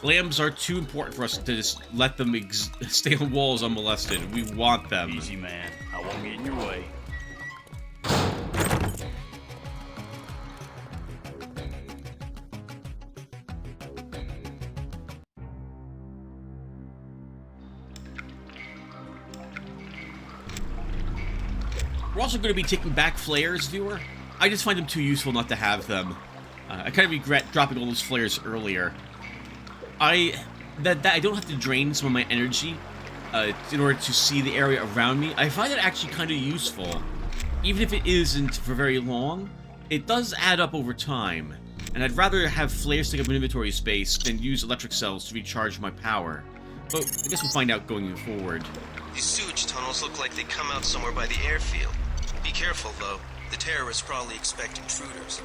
A: Lambs are too important for us to just let them stay on walls unmolested. We want them.
R: Easy, man. I won't get in your way.
A: We're also going to be taking back flares, viewer. I just find them too useful not to have them. I kind of regret dropping all those flares earlier. I don't have to drain some of my energy in order to see the area around me. I find it actually kind of useful. Even if it isn't for very long, it does add up over time. And I'd rather have flares take up an inventory space than use electric cells to recharge my power. But I guess we'll find out going forward.
D: These sewage tunnels look like they come out somewhere by the airfield. Be careful, though. The terrorists probably expect intruders.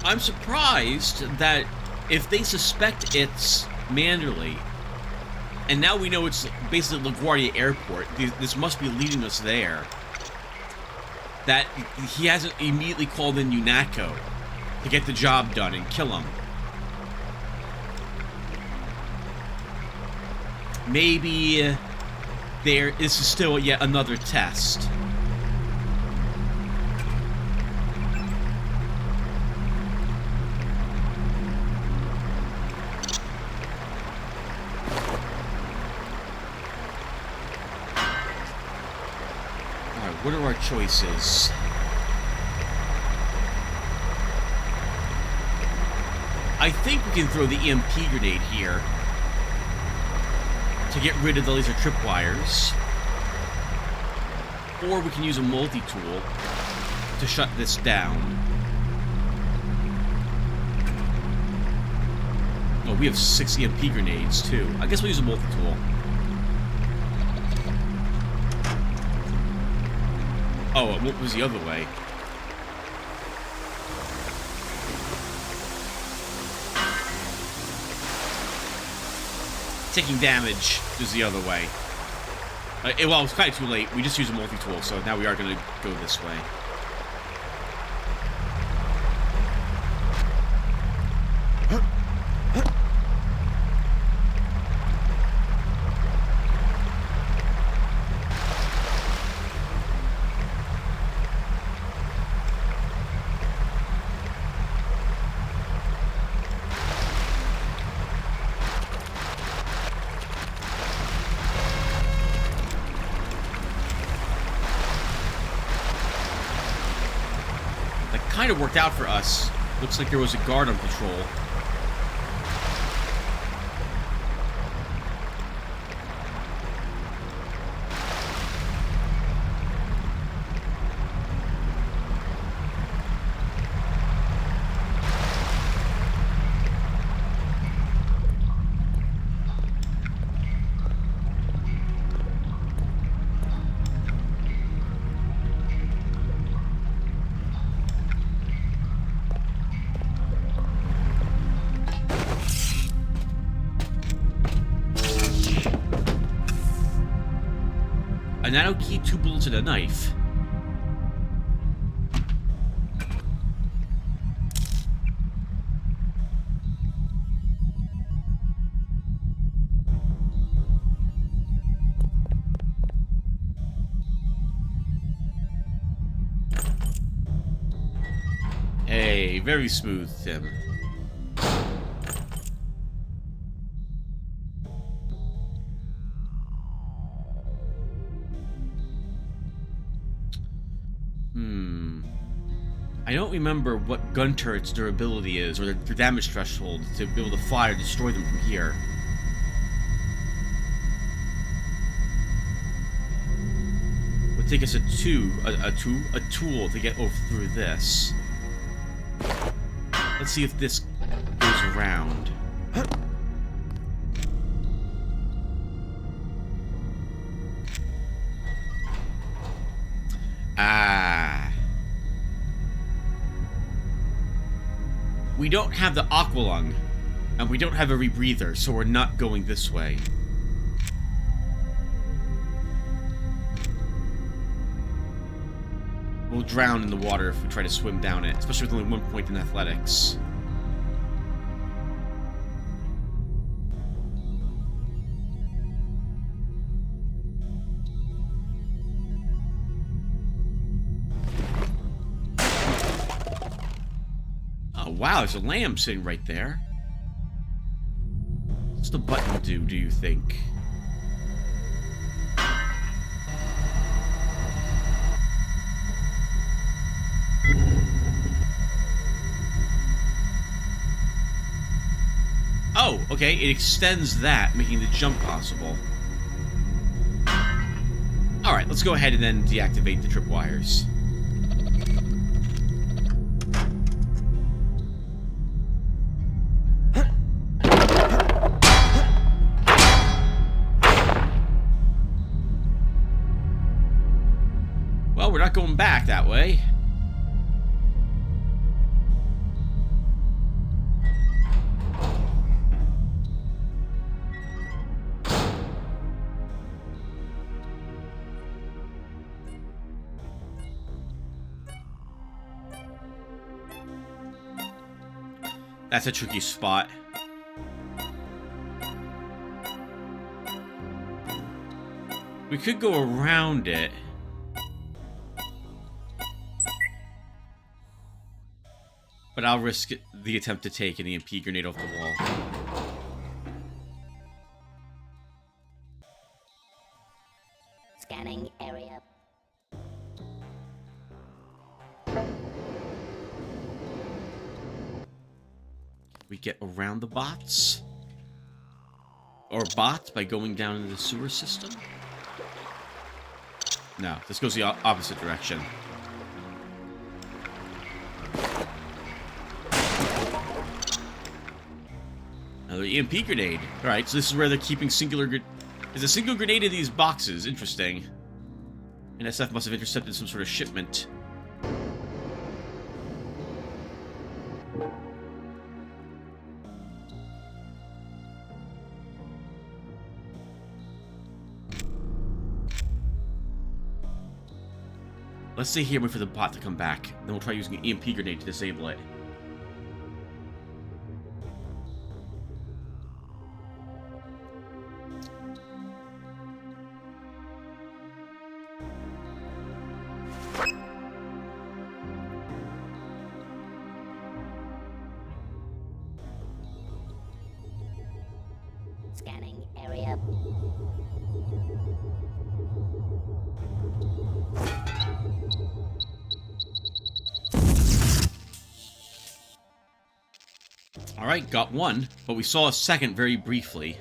A: I'm surprised that if they suspect it's Manderley, and now we know it's basically LaGuardia Airport, this must be leading us there, that he hasn't immediately called in UNATCO to get the job done and kill him. Maybe this is still yet another test. Alright, what are our choices? I think we can throw the EMP grenade here to get rid of the laser tripwires. Or we can use a multi-tool to shut this down. Oh, we have 6 EMP grenades, too. I guess we'll use a multi-tool. Oh, what was the other way? Taking damage is the other way. Well, it's kind of too late. We just used a multi-tool, so now we are going to go this way. Kind of worked out for us. Looks like there was a guard on patrol. A nano key, 2 bullets, and a knife. Hey, very smooth, Tim. I don't remember what gun turrets' durability is, or their damage threshold, to be able to fly or destroy them from here. It would take us a tool to get over through this. Let's see if this goes around. We don't have the aqualung, and we don't have a rebreather, so we're not going this way. We'll drown in the water if we try to swim down it, especially with only 1 point in athletics. Wow, there's a lamb sitting right there. What's the button do you think? Oh, okay, it extends that, making the jump possible. Alright, let's go ahead and then deactivate the tripwires. Well, we're not going back that way. That's a tricky spot. We could go around it. But I'll risk the attempt to take an EMP grenade off the wall.
U: Scanning area.
A: We get around the bots? Or bots by going down into the sewer system? No, this goes the opposite direction. Another EMP grenade. Alright, so this is where they're keeping There's a single grenade in these boxes. Interesting. NSF must have intercepted some sort of shipment. Let's stay here and wait for the bot to come back. Then we'll try using an EMP grenade to disable it.
U: Scanning area.
A: Alright, got one, but we saw a second very briefly.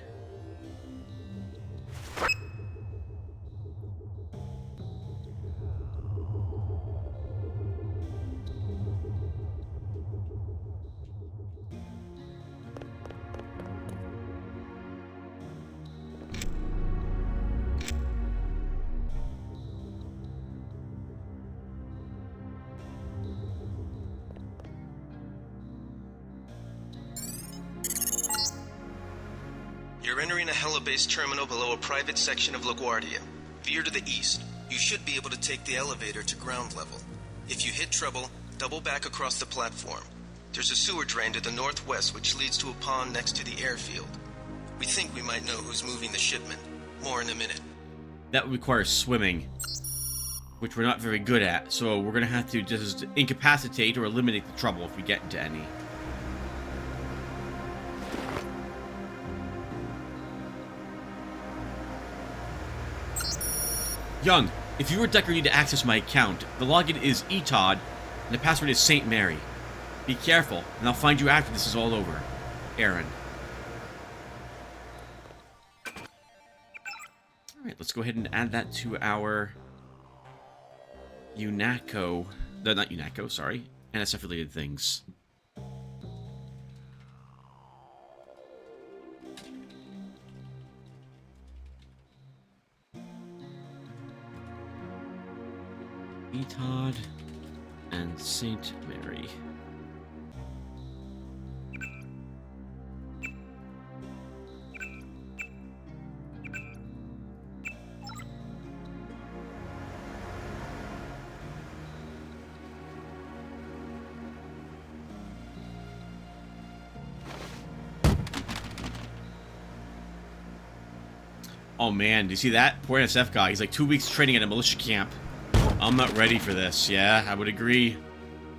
D: You're entering a Hella-based terminal below a private section of LaGuardia. Veer to the east. You should be able to take the elevator to ground level. If you hit trouble, double back across the platform. There's a sewer drain to the northwest which leads to a pond next to the airfield. We think we might know who's moving the shipment. More in a minute.
A: That would require swimming, which we're not very good at, so we're gonna have to just incapacitate or eliminate the trouble if we get into any. Young, If you or Decker need to access my account, the login is ETOD, and the password is St. Mary. Be careful, and I'll find you after this is all over. Aaron. Alright, let's go ahead and add that to our UNATCO, not UNATCO, sorry, NSF-related things. ETOD and St. Mary. Oh man, do you see that? Poor NSF guy. He's like 2 weeks training at a militia camp. I'm not ready for this. Yeah, I would agree.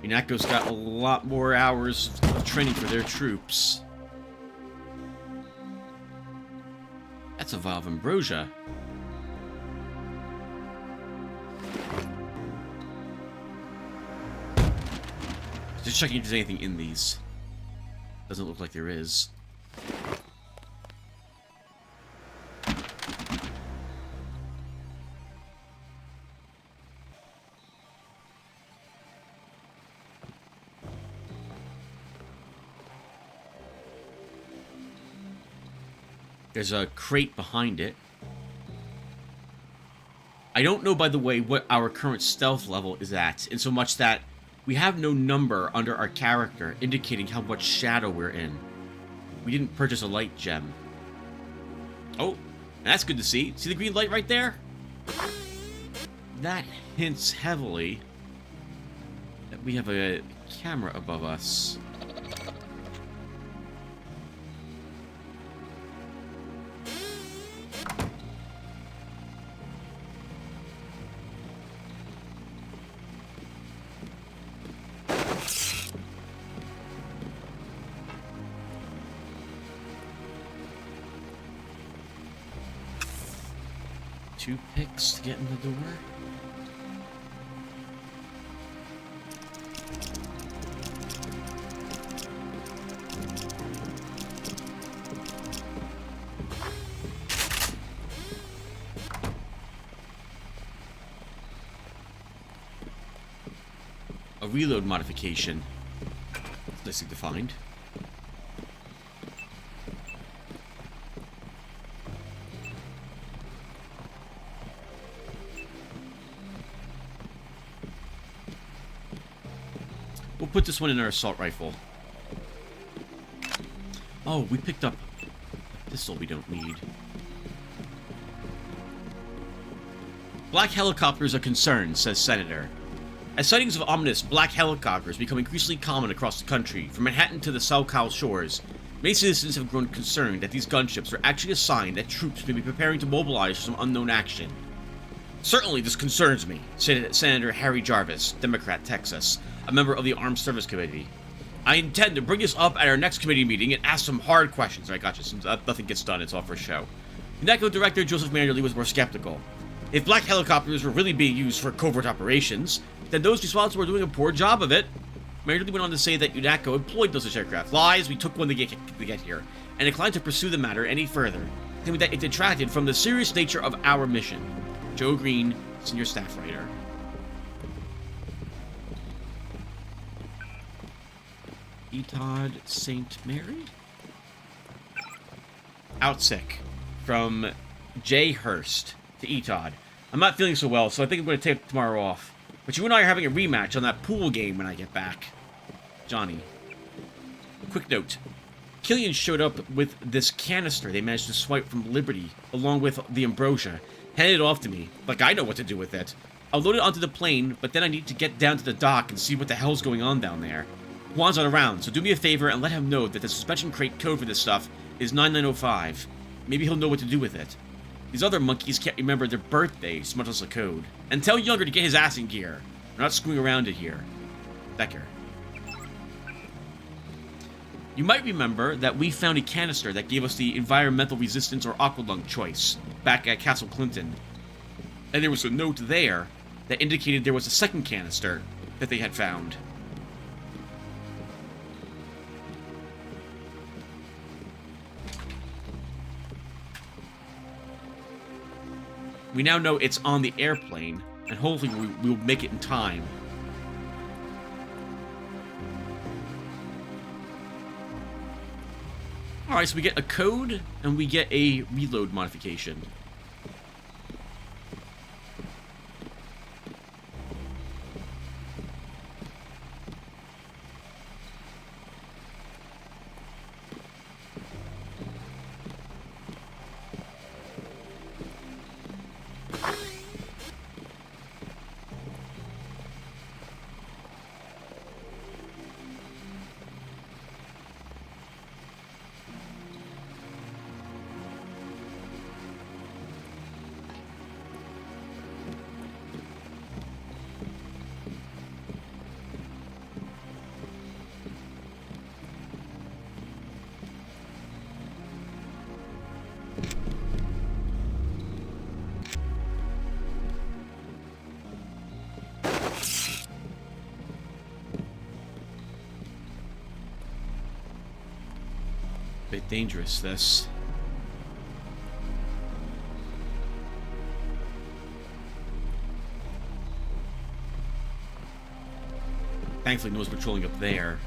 A: UNATCO's got a lot more hours of training for their troops. That's a vial of ambrosia. Just checking if there's anything in these. Doesn't look like there is. There's a crate behind it. I don't know, by the way, what our current stealth level is at, in so much that we have no number under our character indicating how much shadow we're in. We didn't purchase a light gem. Oh, that's good to see. See the green light right there? That hints heavily that we have a camera above us. Two picks to get in the door. A reload modification. That's nicely defined. We'll put this one in our assault rifle. Oh, we picked up a pistol we don't need. Black helicopters are concerned, says Senator. As sightings of ominous black helicopters become increasingly common across the country, from Manhattan to the Salchow shores, many citizens have grown concerned that these gunships are actually a sign that troops may be preparing to mobilize for some unknown action. Certainly this concerns me, said Senator Harry Jarvis, Democrat, Texas, a member of the Armed Service Committee. I intend to bring this up at our next committee meeting and ask some hard questions. I gotcha, since nothing gets done, it's all for show. UNATCO Director Joseph Manderly was more skeptical. If black helicopters were really being used for covert operations, then those responsible were doing a poor job of it. Manderly went on to say that UNATCO employed those aircraft. Lies, we took one to get here, and declined to pursue the matter any further, claiming that it detracted from the serious nature of our mission. Joe Green, Senior Staff Writer. ETOD St. Mary? Outsick. From Jay Hurst to ETOD. I'm not feeling so well, so I think I'm going to take tomorrow off. But you and I are having a rematch on that pool game when I get back. Johnny. Quick note. Killian showed up with this canister they managed to swipe from Liberty, along with the ambrosia, handed it off to me, like I know what to do with it. I'll load it onto the plane, but then I need to get down to the dock and see what the hell's going on down there. Juan's not around, so do me a favor and let him know that the suspension crate code for this stuff is 9905. Maybe he'll know what to do with it. These other monkeys can't remember their birthdays, much less a code. And tell Younger to get his ass in gear. We're not screwing around it here. Becker. You might remember that we found a canister that gave us the environmental resistance or aqualung choice back at Castle Clinton. And there was a note there that indicated there was a second canister that they had found. We now know it's on the airplane, and hopefully we'll make it in time. Alright, so we get a code, and we get a reload modification. Bit dangerous, this. Thankfully, no one's patrolling up there.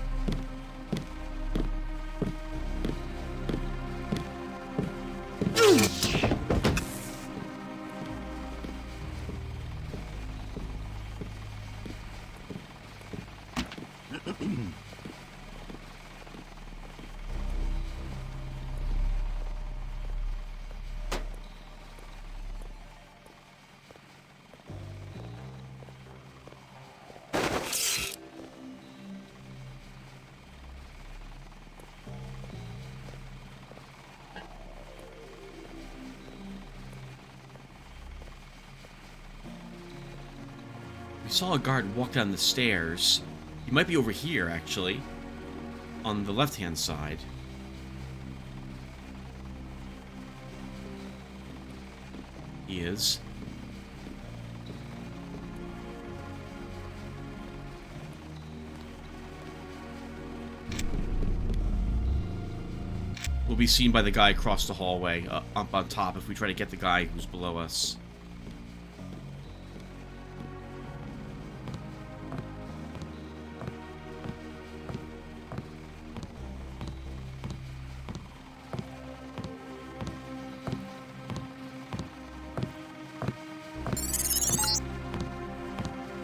A: We saw a guard walk down the stairs. He might be over here, actually. On the left-hand side. He is. We'll be seen by the guy across the hallway, up on top, if we try to get the guy who's below us.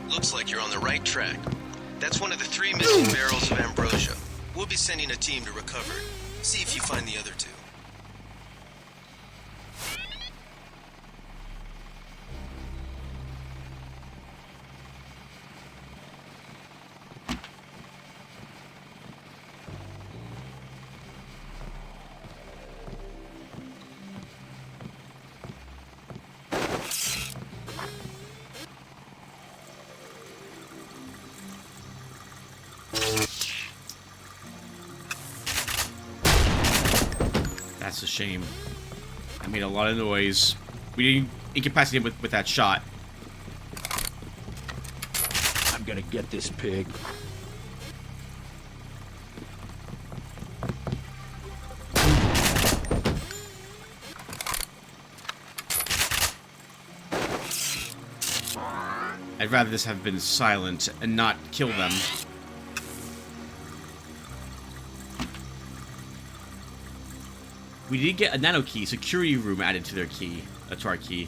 D: Looks like you're on the right track. That's one of the 3 missing barrels of ambrosia. We'll be sending a team to recover it. See if you find the other 2.
A: That's a shame. I made a lot of noise. We didn't incapacitate him with that shot.
K: I'm gonna get this pig.
A: I'd rather this have been silent and not kill them. We did get a nano key, security room added to their key. To our key.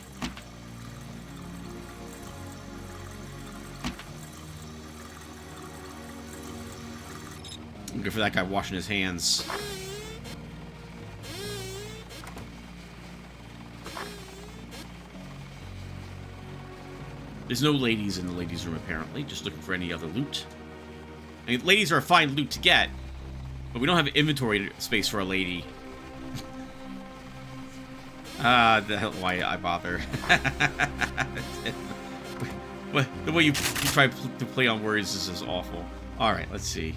A: I'm good for that guy washing his hands. There's no ladies in the ladies' room, apparently. Just looking for any other loot. I mean, ladies are a fine loot to get, but we don't have inventory space for a lady. The hell, why I bother? The way you try to play on words is just awful. Alright, let's see.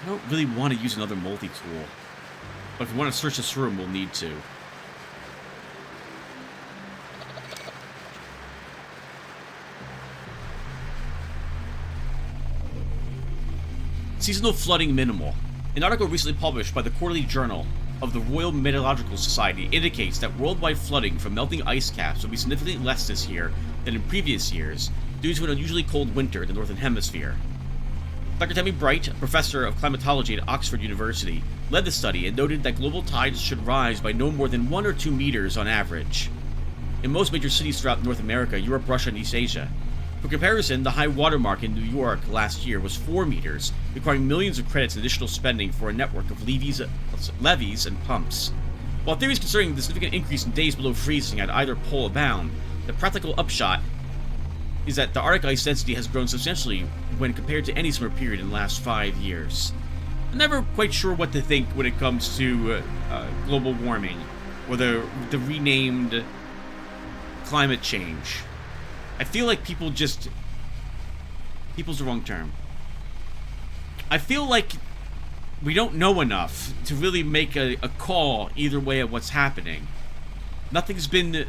A: I don't really want to use another multi-tool. But if we want to search this room, we'll need to. Seasonal flooding minimal. An article recently published by the Quarterly Journal of the Royal Meteorological Society indicates that worldwide flooding from melting ice caps will be significantly less this year than in previous years due to an unusually cold winter in the Northern Hemisphere. Dr. Tammy Bright, a professor of climatology at Oxford University, led the study and noted that global tides should rise by no more than 1 or 2 meters on average in most major cities throughout North America, Europe, Russia, and East Asia. For comparison, the high watermark in New York last year was 4 meters, requiring millions of credits in additional spending for a network of levees and pumps. While theories concerning the significant increase in days below freezing at either pole abound, the practical upshot is that the Arctic ice density has grown substantially when compared to any summer period in the last 5 years. I'm never quite sure what to think when it comes to global warming, or the renamed climate change. I feel like people's the wrong term. I feel like we don't know enough to really make a call either way of what's happening. Nothing's been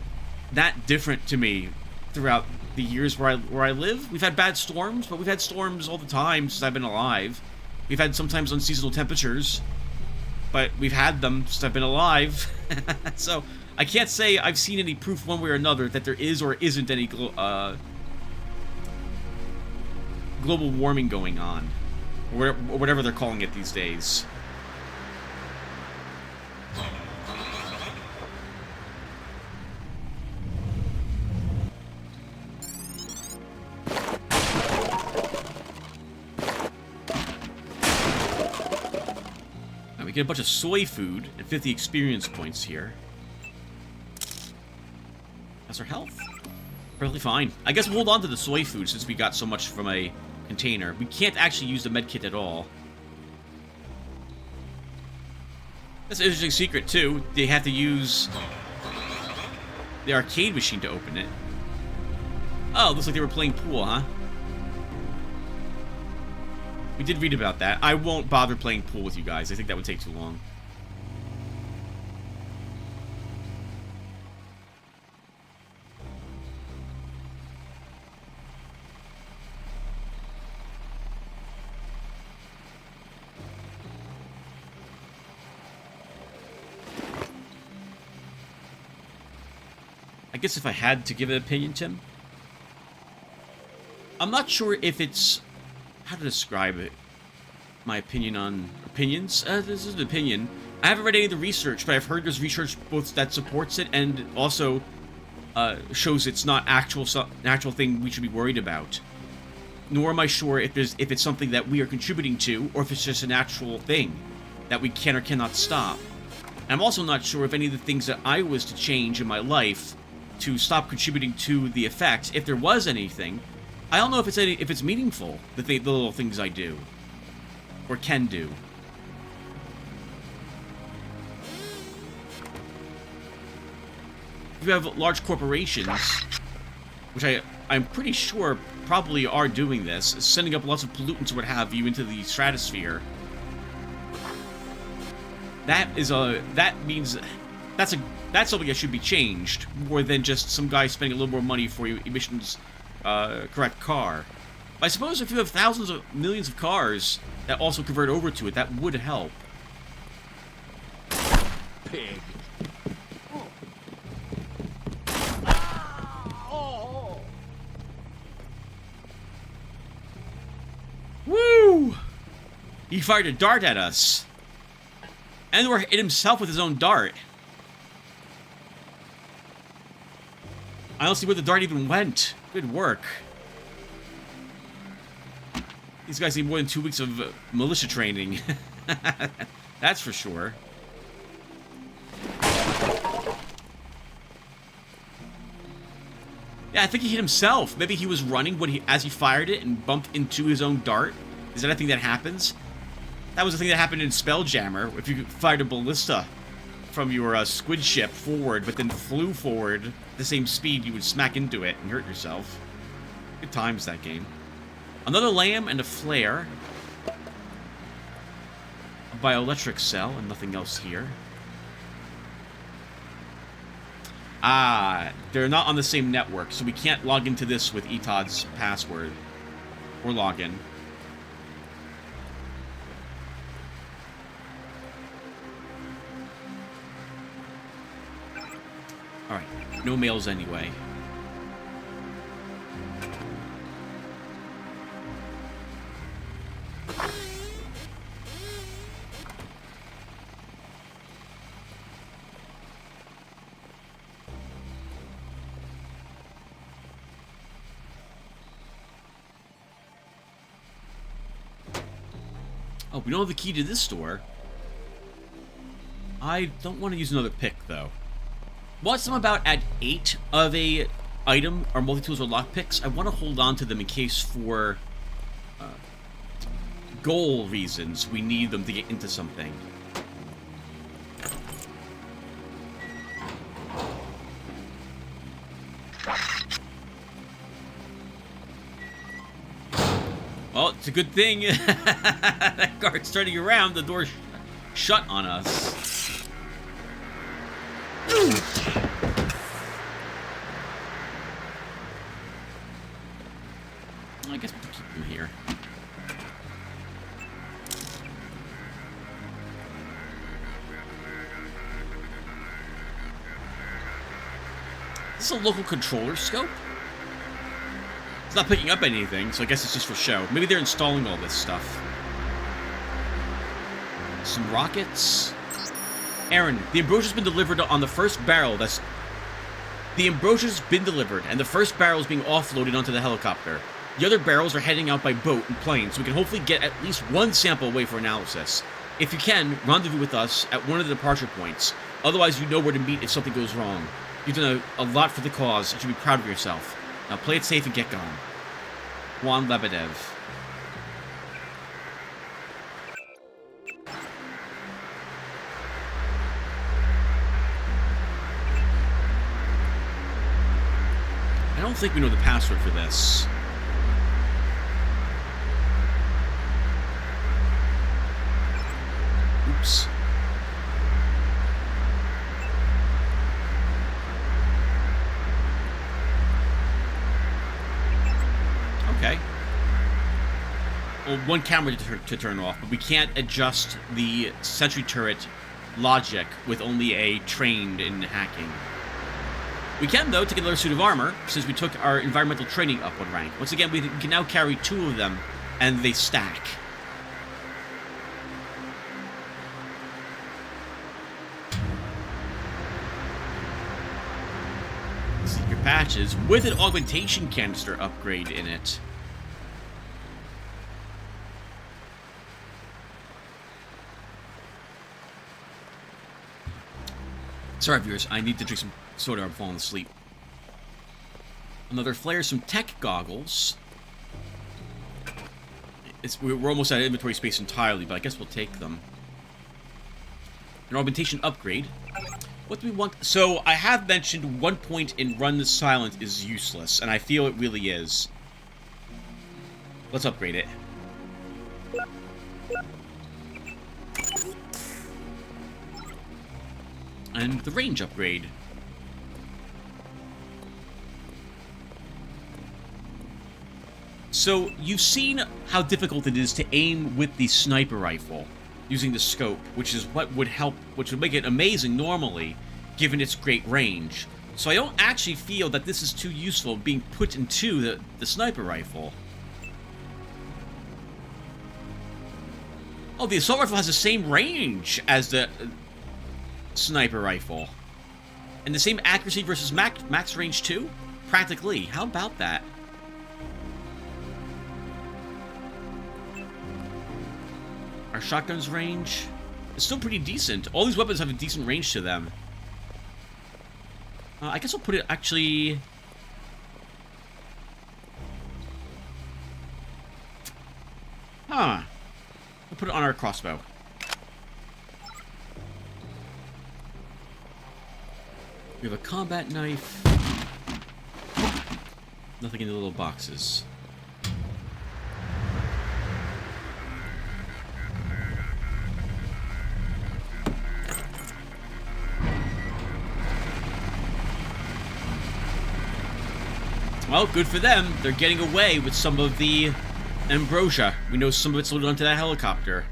A: that different to me throughout the years where I live. We've had bad storms, but we've had storms all the time since I've been alive. We've had sometimes unseasonal temperatures, but we've had them since I've been alive. So I can't say I've seen any proof one way or another that there is or isn't any global warming going on, or whatever they're calling it these days. Now we get a bunch of soy food and 50 experience points here. That's our health. Perfectly fine. I guess we'll hold on to the soy food since we got so much from a container. We can't actually use the medkit at all. That's an interesting secret, too. They have to use the arcade machine to open it. Oh, looks like they were playing pool, huh? We did read about that. I won't bother playing pool with you guys. I think that would take too long. I guess if I had to give an opinion, Tim, I'm not sure if it's how to describe it. My opinion on opinions. This is an opinion. I haven't read any of the research, but I've heard there's research both that supports it and also shows it's not an actual thing we should be worried about. Nor am I sure if it's something that we are contributing to, or if it's just a natural thing that we can or cannot stop. And I'm also not sure if any of the things that I was to change in my life to stop contributing to the effects, if there was anything, I don't know if it's meaningful, the little things I do or can do. If you have large corporations, which I'm pretty sure probably are doing this, sending up lots of pollutants or what have you into the stratosphere, that's something that should be changed, more than just some guy spending a little more money for your emissions correct car. I suppose if you have thousands of millions of cars that also convert over to it, that would help.
G: Pig.
A: Woo! He fired a dart at us. And or hit himself with his own dart. I don't see where the dart even went. Good work. These guys need more than 2 weeks of militia training. That's for sure. Yeah, I think he hit himself. Maybe he was running as he fired it and bumped into his own dart. Is that a thing that happens? That was a thing that happened in Spelljammer. If you fired a ballista from your squid ship forward, but then flew forward at the same speed, you would smack into it and hurt yourself. Good times, that game. Another lamb and a flare. a bioelectric cell and nothing else here. Ah, they're not on the same network, so we can't log into this with Etod's password or login. Alright, no mails anyway. Oh, we don't have the key to this door. I don't want to use another pick, though. Once I'm about at 8 of a item or multi-tools or lockpicks, I want to hold on to them in case for goal reasons we need them to get into something. Well, it's a good thing that guard's turning around, the door's shut on us. I guess we'll keep them here. Is this a local controller scope? It's not picking up anything, so I guess it's just for show. Maybe they're installing all this stuff. Some rockets. Aaron, the ambrosia's been delivered on the first barrel that's... The ambrosia's been delivered, and the first barrel is being offloaded onto the helicopter. The other barrels are heading out by boat and plane, so we can hopefully get at least one sample away for analysis. If you can, rendezvous with us at one of the departure points. Otherwise, you know where to meet if something goes wrong. You've done a lot for the cause. You should be proud of yourself. Now play it safe and get gone. Juan Lebedev. I don't think we know the password for this. Oops. Okay. Well, one camera to turn off, but we can't adjust the sentry turret logic with only a trained in hacking. We can, though, take another suit of armor, since we took our environmental training up one rank. Once again, we can now carry 2 of them, and they stack. Secret patches with an augmentation canister upgrade in it. Sorry, viewers, I need to drink some soda. I'm falling asleep. Another flare, some tech goggles. We're almost out of inventory space entirely, but I guess we'll take them. An augmentation upgrade. What do we want? So, I have mentioned one point in Run Silent is useless, and I feel it really is. Let's upgrade it. And the range upgrade. So, you've seen how difficult it is to aim with the sniper rifle using the scope, which is what would help, which would make it amazing normally, given its great range. So I don't actually feel that this is too useful being put into the sniper rifle. Oh, the assault rifle has the same range as the sniper rifle. And the same accuracy versus max range too? Practically. How about that? Our shotgun's range is still pretty decent. All these weapons have a decent range to them. I guess I'll put it actually... Huh. We'll put it on our crossbow. We have a combat knife. Nothing in the little boxes. Well, good for them. They're getting away with some of the ambrosia. We know some of it's loaded onto that helicopter.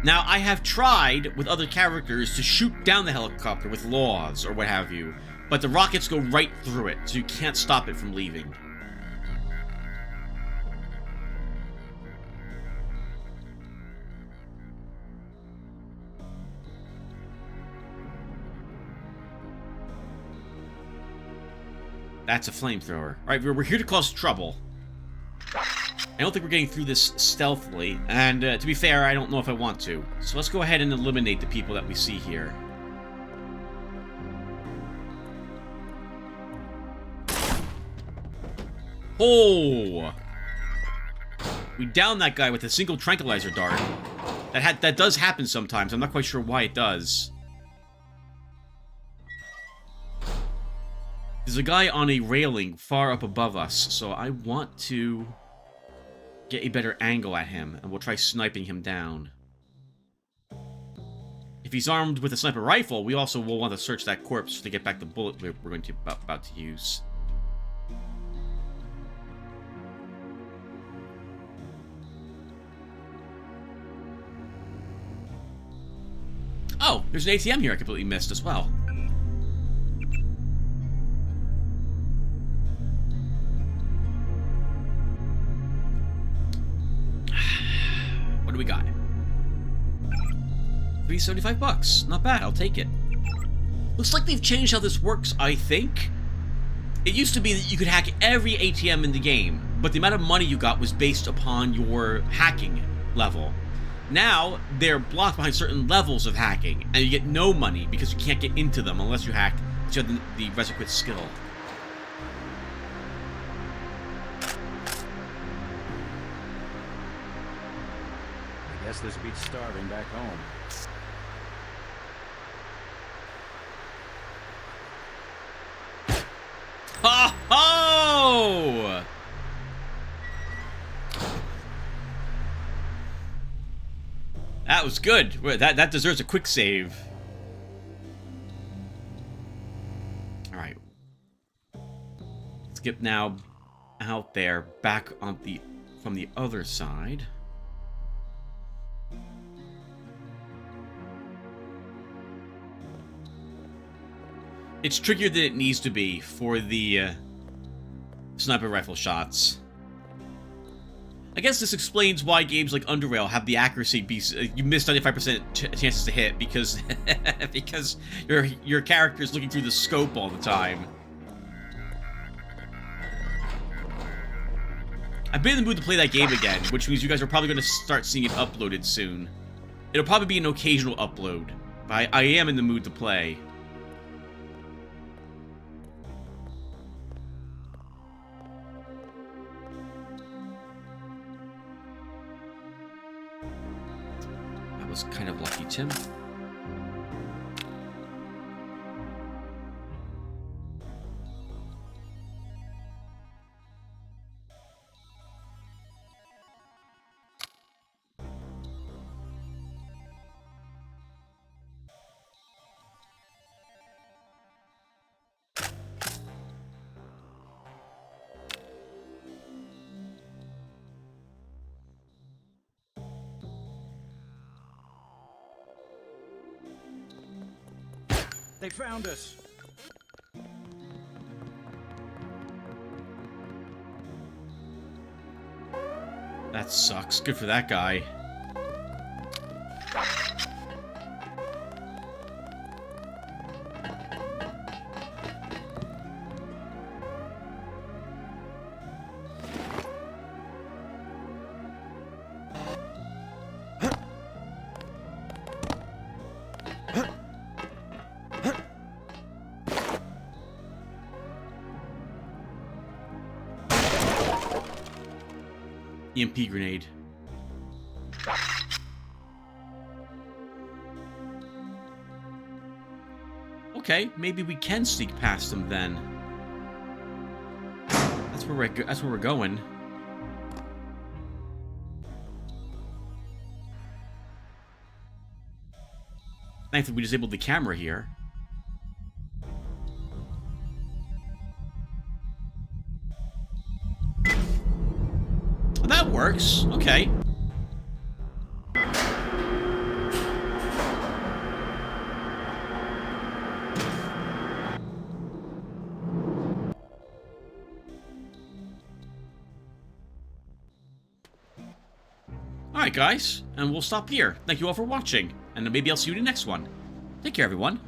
A: Now, I have tried with other characters to shoot down the helicopter with laws or what have you, but the rockets go right through it, so you can't stop it from leaving. That's a flamethrower. Alright, we're here to cause trouble. I don't think we're getting through this stealthily, and to be fair, I don't know if I want to. So let's go ahead and eliminate the people that we see here. Oh! We downed that guy with a single tranquilizer dart. That does happen sometimes. I'm not quite sure why it does. There's a guy on a railing far up above us, so I want to get a better angle at him, and we'll try sniping him down. If he's armed with a sniper rifle, we also will want to search that corpse to get back the bullet we're going to about to use. Oh, there's an ATM here I completely missed as well. What do we got? $375. Not bad, I'll take it. Looks like they've changed how this works, I think. It used to be that you could hack every ATM in the game, but the amount of money you got was based upon your hacking level. Now, they're blocked behind certain levels of hacking, and you get no money because you can't get into them unless you hack to the requisite skill.
N: I guess this beats starving back home.
A: Ha ho! That was good. That deserves a quick save. Alright. Skip now out there, back on from the other side. It's trickier than it needs to be for the sniper rifle shots. I guess this explains why games like Underrail have the accuracy be you miss 95% chances to hit because because your character is looking through the scope all the time. I've been in the mood to play that game again, which means you guys are probably going to start seeing it uploaded soon. It'll probably be an occasional upload, but I am in the mood to play. Was kind of lucky, Tim.
N: They found us.
A: That sucks. Good for that guy. EMP grenade. Okay, maybe we can sneak past them then. That's where we're going. Thankfully, we disabled the camera here. works. Okay. Alright guys, and we'll stop here. Thank you all for watching, and maybe I'll see you in the next one. Take care everyone.